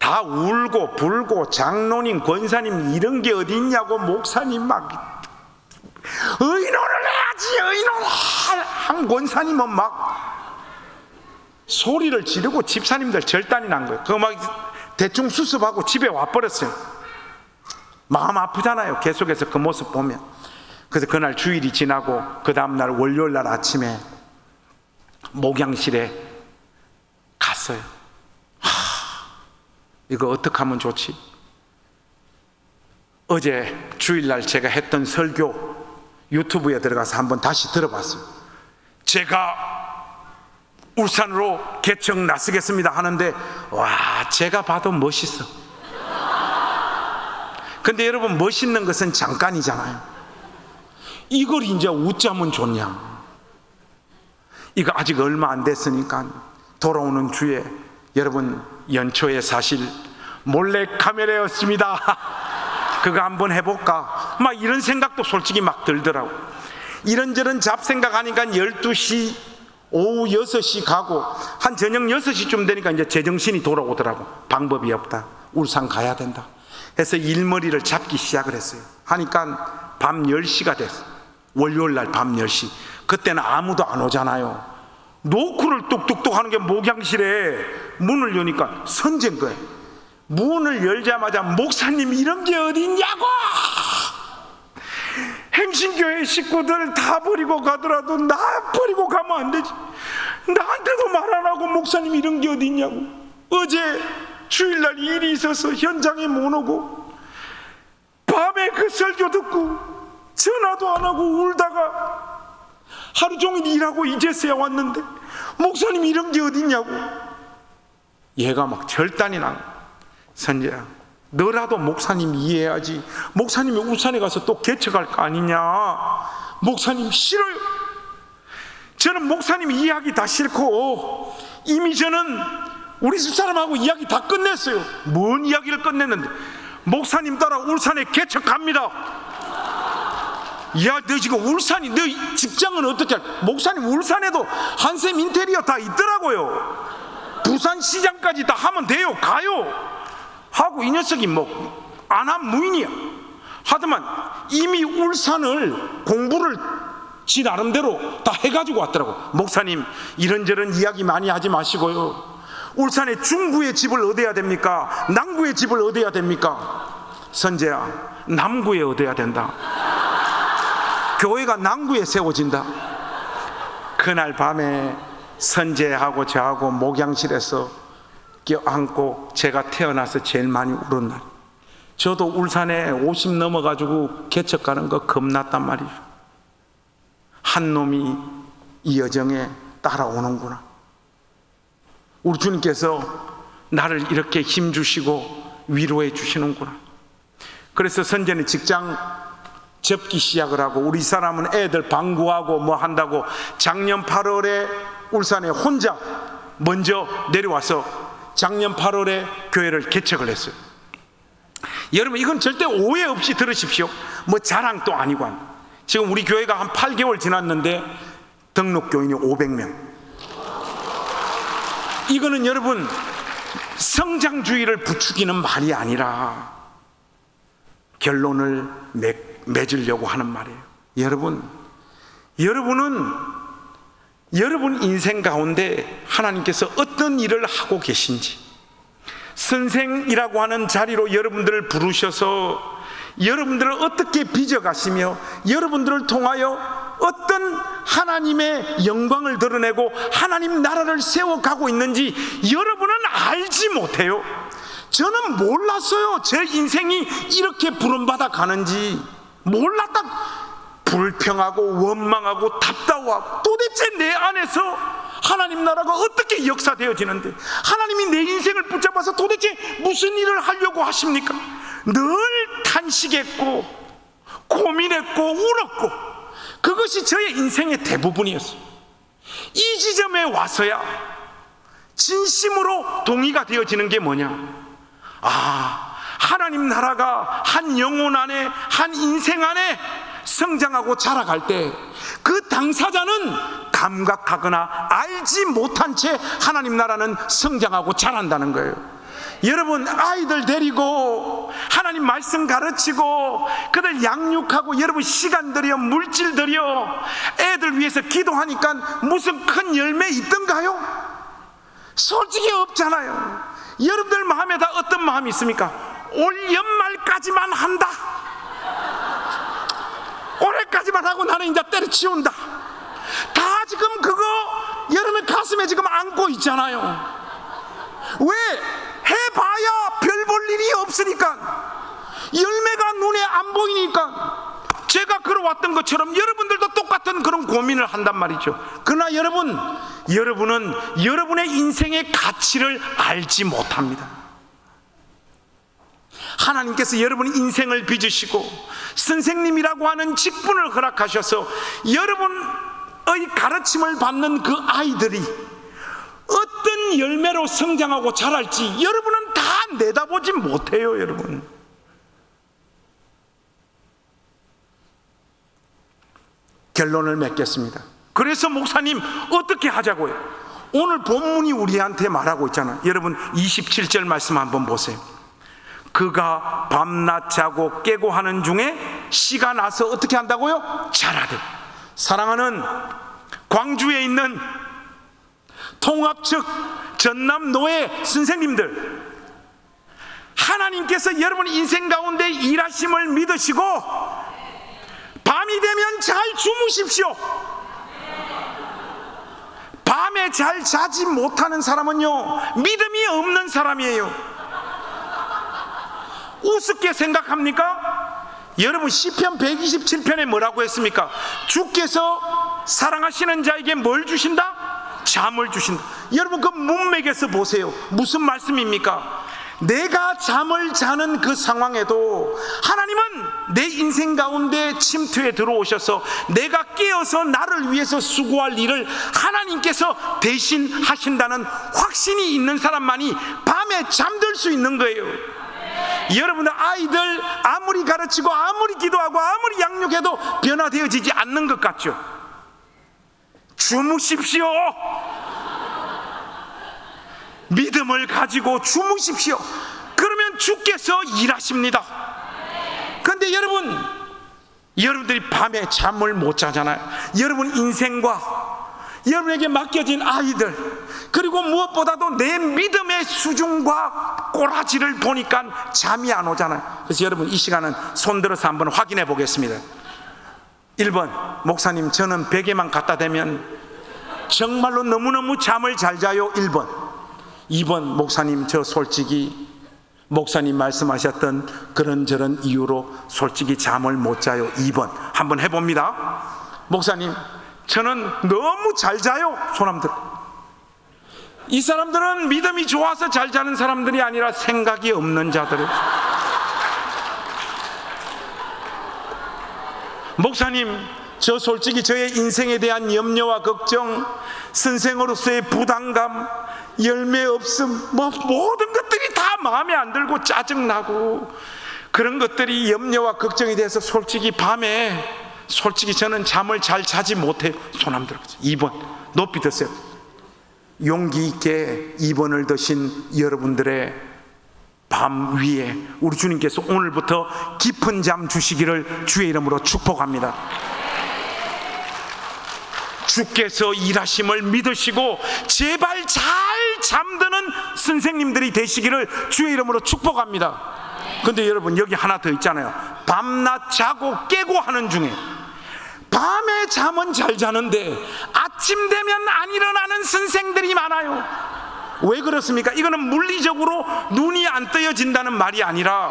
다 울고 불고, 장로님, 권사님 이런 게 어디 있냐고, 목사님 막 의논을 해야지, 의논을 한 권사님은 막 소리를 지르고 집사님들 절단이 난 거예요. 그거 막 대충 수습하고 집에 와버렸어요. 마음 아프잖아요, 계속해서 그 모습 보면. 그래서 그날 주일이 지나고 그 다음날 월요일날 아침에 목양실에 갔어요. 이거 어떻게 하면 좋지? 어제 주일날 제가 했던 설교 유튜브에 들어가서 한번 다시 들어봤어요. 제가 울산으로 개척 나서겠습니다 하는데, 와, 제가 봐도 멋있어. 근데 여러분, 멋있는 것은 잠깐이잖아요. 이걸 이제 웃자면 좋냐? 이거 아직 얼마 안 됐으니까 돌아오는 주에 여러분, 연초에 사실 몰래 카메라였습니다. 그거 한번 해볼까? 막 이런 생각도 솔직히 막 들더라고. 이런저런 잡생각 하니까 12시, 오후 6시 가고 한 저녁 6시쯤 되니까 이제 제정신이 돌아오더라고. 방법이 없다, 울산 가야 된다 해서 일머리를 잡기 시작을 했어요. 하니까 밤 10시가 됐어요. 월요일날 밤 10시. 그때는 아무도 안 오잖아요. 노크를 뚝뚝뚝 하는 게 목양실에 문을 여니까 선제인 거예요. 문을 열자마자 목사님 이런 게 어딨냐고! 행신교회 식구들 다 버리고 가더라도 나 버리고 가면 안 되지. 나한테도 말 안 하고 목사님 이런 게 어딨냐고. 어제 주일날 일이 있어서 현장에 못 오고 밤에 그 설교 듣고 전화도 안 하고 울다가 하루 종일 일하고 이제서야 왔는데 목사님 이런 게 어딨냐고. 얘가 막 절단이 나. 선재야, 너라도 목사님 이해해야지. 목사님이 울산에 가서 또 개척할 거 아니냐. 목사님 싫어요. 저는 목사님 이야기 다 싫고 이미 저는 우리 집사람하고 이야기 다 끝냈어요. 뭔 이야기를 끝냈는데 목사님 따라 울산에 개척합니다. 야, 너 지금 울산이 너 직장은 어떻게 할? 목사님 울산에도 한샘 인테리어 다 있더라고요. 부산시장까지 다 하면 돼요. 가요 하고 이 녀석이 뭐 안 한 무인이야. 하더만 이미 울산을 공부를 지 나름대로 다 해가지고 왔더라고. 목사님 이런저런 이야기 많이 하지 마시고요. 울산에 중구에 집을 얻어야 됩니까? 남구에 집을 얻어야 됩니까? 선재야, 남구에 얻어야 된다. 교회가 남구에 세워진다. 그날 밤에 선재하고 저하고 목양실에서 껴안고 제가 태어나서 제일 많이 울은 날. 저도 울산에 50 넘어가지고 개척 가는 거 겁났단 말이죠. 한 놈이 이 여정에 따라오는구나. 우리 주님께서 나를 이렇게 힘주시고 위로해 주시는구나. 그래서 선재는 직장 접기 시작을 하고 우리 사람은 애들 방구하고 뭐 한다고 작년 8월에 울산에 혼자 먼저 내려와서 작년 8월에 교회를 개척을 했어요. 여러분 이건 절대 오해 없이 들으십시오. 뭐 자랑도 아니고. 지금 우리 교회가 한 8개월 지났는데 등록 교인이 500명. 이거는 여러분 성장주의를 부추기는 말이 아니라 결론을 맺으려고 하는 말이에요. 여러분은 여러분 인생 가운데 하나님께서 어떤 일을 하고 계신지, 선생이라고 하는 자리로 여러분들을 부르셔서 여러분들을 어떻게 빚어가시며 여러분들을 통하여 어떤 하나님의 영광을 드러내고 하나님 나라를 세워가고 있는지 여러분은 알지 못해요. 저는 몰랐어요. 제 인생이 이렇게 부름받아 가는지 몰랐다. 불평하고 원망하고 답답하고 도대체 내 안에서 하나님 나라가 어떻게 역사되어지는데 하나님이 내 인생을 붙잡아서 도대체 무슨 일을 하려고 하십니까? 늘 탄식했고 고민했고 울었고 그것이 저의 인생의 대부분이었어요. 이 지점에 와서야 진심으로 동의가 되어지는 게 뭐냐? 하나님 나라가 한 영혼 안에 한 인생 안에 성장하고 자라갈 때 그 당사자는 감각하거나 알지 못한 채 하나님 나라는 성장하고 자란다는 거예요. 여러분 아이들 데리고 하나님 말씀 가르치고 그들 양육하고 여러분 시간 들여 물질 들여 애들 위해서 기도하니까 무슨 큰 열매 있던가요? 솔직히 없잖아요. 여러분들 마음에 다 어떤 마음이 있습니까? 올 연말까지만 한다. 올해까지만 하고 나는 이제 때려치운다. 다 지금 그거 여러분 가슴에 지금 안고 있잖아요. 왜? 해봐야 별 볼 일이 없으니까, 열매가 눈에 안 보이니까. 제가 걸어왔던 것처럼 여러분들도 똑같은 그런 고민을 한단 말이죠. 그러나 여러분은 여러분의 인생의 가치를 알지 못합니다. 하나님께서 여러분의 인생을 빚으시고 선생님이라고 하는 직분을 허락하셔서 여러분의 가르침을 받는 그 아이들이 어떤 열매로 성장하고 자랄지 여러분은 다 내다보지 못해요. 여러분, 결론을 맺겠습니다. 그래서 목사님 어떻게 하자고요? 오늘 본문이 우리한테 말하고 있잖아요. 여러분 27절 말씀 한번 보세요. 그가 밤낮 자고 깨고 하는 중에 씨가 나서 어떻게 한다고요? 자라되. 사랑하는 광주에 있는 통합 측 전남 노회 선생님들, 하나님께서 여러분 인생 가운데 일하심을 믿으시고 밤이 되면 잘 주무십시오. 밤에 잘 자지 못하는 사람은요, 믿음이 없는 사람이에요. 우습게 생각합니까? 여러분 시편 127편에 뭐라고 했습니까? 주께서 사랑하시는 자에게 뭘 주신다? 잠을 주신다. 여러분 그 문맥에서 보세요. 무슨 말씀입니까? 내가 잠을 자는 그 상황에도 하나님은 내 인생 가운데 침투에 들어오셔서 내가 깨어서 나를 위해서 수고할 일을 하나님께서 대신 하신다는 확신이 있는 사람만이 밤에 잠들 수 있는 거예요. 여러분들 아이들 아무리 가르치고 아무리 기도하고 아무리 양육해도 변화되어지지 않는 것 같죠? 주무십시오. 믿음을 가지고 주무십시오. 그러면 주께서 일하십니다. 그런데 여러분들이 밤에 잠을 못 자잖아요. 여러분 인생과 여러분에게 맡겨진 아이들, 그리고 무엇보다도 내 믿음의 수준과 꼬라지를 보니까 잠이 안 오잖아요. 그래서 여러분 이 시간은 손들어서 한번 확인해 보겠습니다. 1번, 목사님 저는 베개만 갖다 대면 정말로 너무너무 잠을 잘 자요. 1번. 2번, 목사님 저 솔직히 목사님 말씀하셨던 그런저런 이유로 솔직히 잠을 못 자요. 2번. 한번 해봅니다. 목사님 저는 너무 잘 자요. 손 한번 들어. 이 사람들은 믿음이 좋아서 잘 자는 사람들이 아니라 생각이 없는 자들이에요. 목사님 저 솔직히 저의 인생에 대한 염려와 걱정, 선생으로서의 부담감, 열매 없음, 모든 것들이 다 마음에 안 들고 짜증나고 그런 것들이 염려와 걱정이 돼서 솔직히 밤에 솔직히 저는 잠을 잘 자지 못해요. 손 한번 들어보세요. 2번 높이 드세요. 용기 있게 2번을 드신 여러분들의 밤 위에 우리 주님께서 오늘부터 깊은 잠 주시기를 주의 이름으로 축복합니다. 주께서 일하심을 믿으시고 제발 잘 잠드는 선생님들이 되시기를 주의 이름으로 축복합니다. 근데 여러분 여기 하나 더 있잖아요. 밤낮 자고 깨고 하는 중에 밤에 잠은 잘 자는데 아침 되면 안 일어나는 선생들이 많아요. 왜 그렇습니까? 이거는 물리적으로 눈이 안 떠여진다는 말이 아니라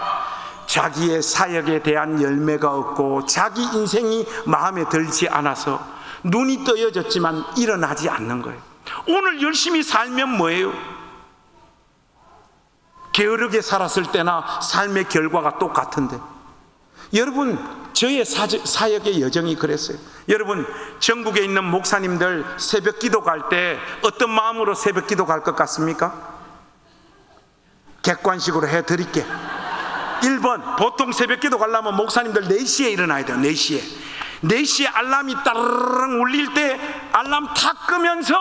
자기의 사역에 대한 열매가 없고 자기 인생이 마음에 들지 않아서 눈이 떠여졌지만 일어나지 않는 거예요. 오늘 열심히 살면 뭐예요? 게으르게 살았을 때나 삶의 결과가 똑같은데, 여러분 저의 사역의 여정이 그랬어요. 여러분 전국에 있는 목사님들 새벽 기도 갈 때 어떤 마음으로 새벽 기도 갈 것 같습니까? 객관식으로 해드릴게. 1번, 보통 새벽 기도 가려면 목사님들 4시에 일어나야 돼요. 4시에 알람이 따르릉 울릴 때 알람 탁 끄면서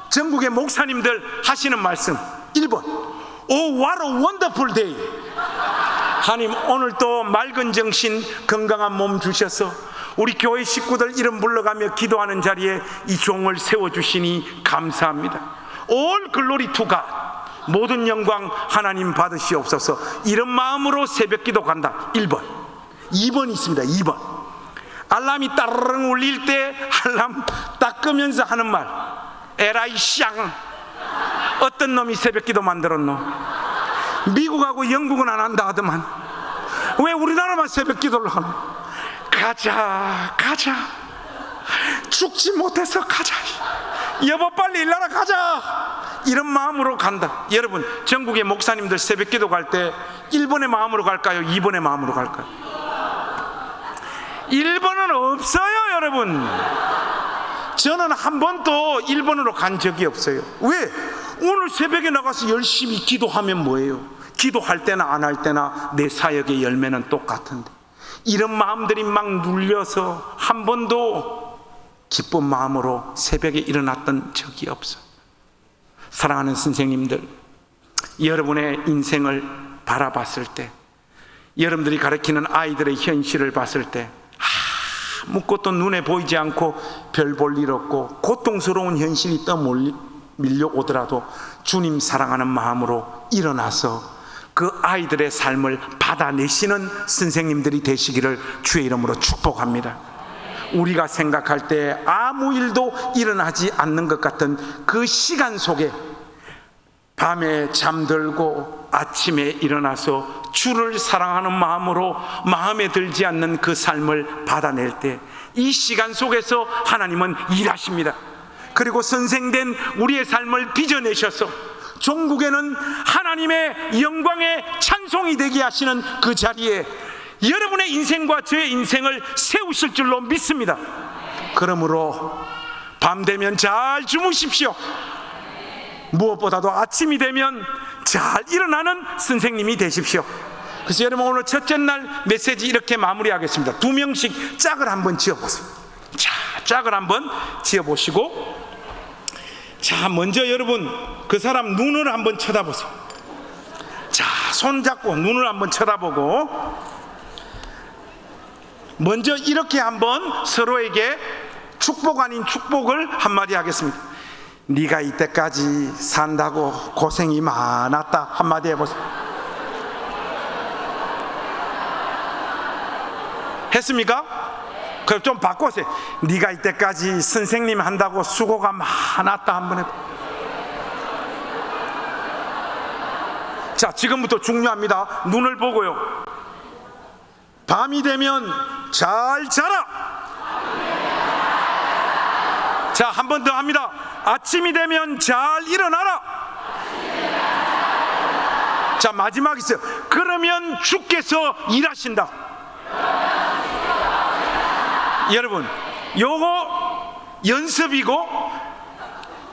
전국의 목사님들 하시는 말씀 1번, Oh what a wonderful day. 하나님 오늘 또 맑은 정신 건강한 몸 주셔서 우리 교회 식구들 이름 불러가며 기도하는 자리에 이 종을 세워주시니 감사합니다. All glory to God. 모든 영광 하나님 받으시옵소서. 이런 마음으로 새벽 기도 간다. 1번. 2번이 있습니다. 2번. 알람이 따르릉 울릴 때 알람 딱 끄면서 하는 말, 에라이 쌍, 어떤 놈이 새벽 기도 만들었노? 미국하고 영국은 안 한다 하더만 왜 우리나라만 새벽 기도를 하노? 가자 죽지 못해서 가자, 여보 빨리 일나라 가자, 이런 마음으로 간다. 여러분 전국의 목사님들 새벽 기도 갈 때 1번의 마음으로 갈까요? 2번의 마음으로 갈까요? 1번은 없어요. 여러분 저는 한 번도 1번으로 간 적이 없어요. 왜? 오늘 새벽에 나가서 열심히 기도하면 뭐예요? 기도할 때나 안 할 때나 내 사역의 열매는 똑같은데, 이런 마음들이 막 눌려서 한 번도 기쁜 마음으로 새벽에 일어났던 적이 없어요. 사랑하는 선생님들, 여러분의 인생을 바라봤을 때, 여러분들이 가르치는 아이들의 현실을 봤을 때 아무것도 눈에 보이지 않고 별 볼 일 없고 고통스러운 현실이 떠밀리는 밀려오더라도 주님 사랑하는 마음으로 일어나서 그 아이들의 삶을 받아내시는 선생님들이 되시기를 주의 이름으로 축복합니다. 우리가 생각할 때 아무 일도 일어나지 않는 것 같은 그 시간 속에 밤에 잠들고 아침에 일어나서 주를 사랑하는 마음으로 마음에 들지 않는 그 삶을 받아낼 때 이 시간 속에서 하나님은 일하십니다. 그리고 선생된 우리의 삶을 빚어내셔서 종국에는 하나님의 영광의 찬송이 되게 하시는 그 자리에 여러분의 인생과 저의 인생을 세우실 줄로 믿습니다. 그러므로 밤 되면 잘 주무십시오. 무엇보다도 아침이 되면 잘 일어나는 선생님이 되십시오. 그래서 여러분, 오늘 첫째 날 메시지 이렇게 마무리하겠습니다. 2명씩 짝을 한번 지어보세요. 자, 짝을 한번 지어보시고, 자, 먼저 여러분 그 사람 눈을 한번 쳐다보세요. 자, 손 잡고 눈을 한번 쳐다보고, 먼저 이렇게 한번 서로에게 축복 아닌 축복을 한마디 하겠습니다. 네가 이때까지 산다고 고생이 많았다 한마디 해보세요. 했습니까? 그럼 좀 바꿔보세요. 네가 이때까지 선생님 한다고 수고가 많았다 한번 해봐. 자, 지금부터 중요합니다. 눈을 보고요. 밤이 되면 잘 자라. 자, 한 번 더 합니다. 아침이 되면 잘 일어나라. 자, 마지막 있어요. 그러면 주께서 일하신다. 여러분, 요거 연습이고,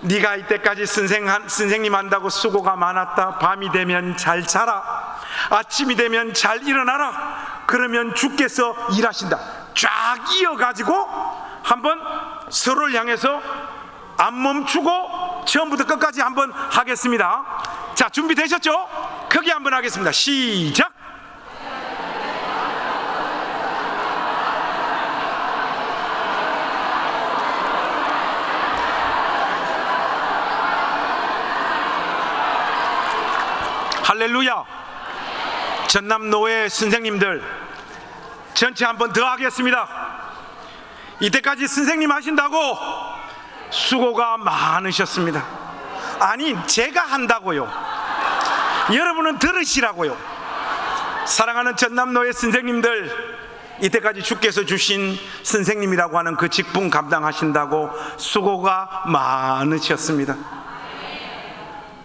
네가 이때까지 선생님 한다고 수고가 많았다. 밤이 되면 잘 자라. 아침이 되면 잘 일어나라. 그러면 주께서 일하신다. 쫙 이어가지고 한번 서로를 향해서 안 멈추고 처음부터 끝까지 한번 하겠습니다. 자, 준비되셨죠? 크게 한번 하겠습니다. 시작. 할렐루야. 전남노회 선생님들 전체 한번 더 하겠습니다. 이때까지 선생님 하신다고 수고가 많으셨습니다. 아니, 제가 한다고요. 여러분은 들으시라고요. 사랑하는 전남노회 선생님들, 이때까지 주께서 주신 선생님이라고 하는 그 직분 감당하신다고 수고가 많으셨습니다.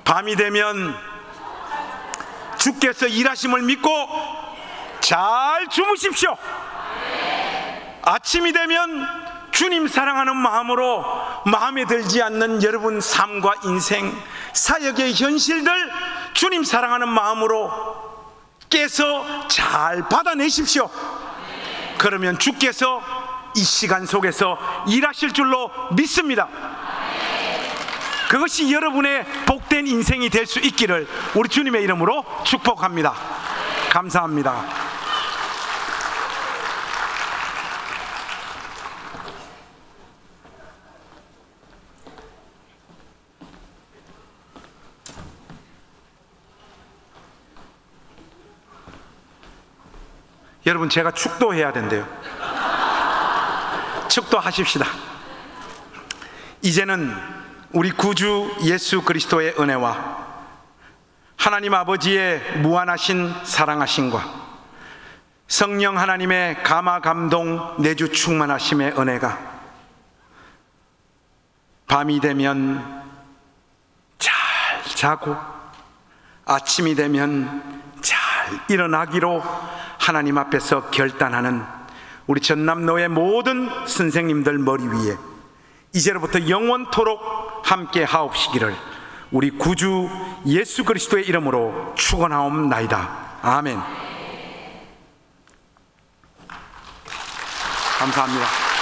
밤이 되면 주께서 일하심을 믿고 잘 주무십시오. 아침이 되면 주님 사랑하는 마음으로 마음에 들지 않는 여러분 삶과 인생, 사역의 현실들 주님 사랑하는 마음으로 깨서 잘 받아내십시오. 그러면 주께서 이 시간 속에서 일하실 줄로 믿습니다. 그것이 여러분의 복된 인생이 될 수 있기를 우리 주님의 이름으로 축복합니다. 감사합니다. 여러분, 제가 축도해야 된대요. 축도하십시다. 이제는 우리 구주 예수 그리스도의 은혜와 하나님 아버지의 무한하신 사랑하심과 성령 하나님의 감화 감동 내주 충만하심의 은혜가 밤이 되면 잘 자고 아침이 되면 잘 일어나기로 하나님 앞에서 결단하는 우리 전남노의 모든 선생님들 머리 위에 이제로부터 영원토록 함께 하옵시기를 우리 구주 예수 그리스도의 이름으로 축원하옵나이다. 아멘. 감사합니다.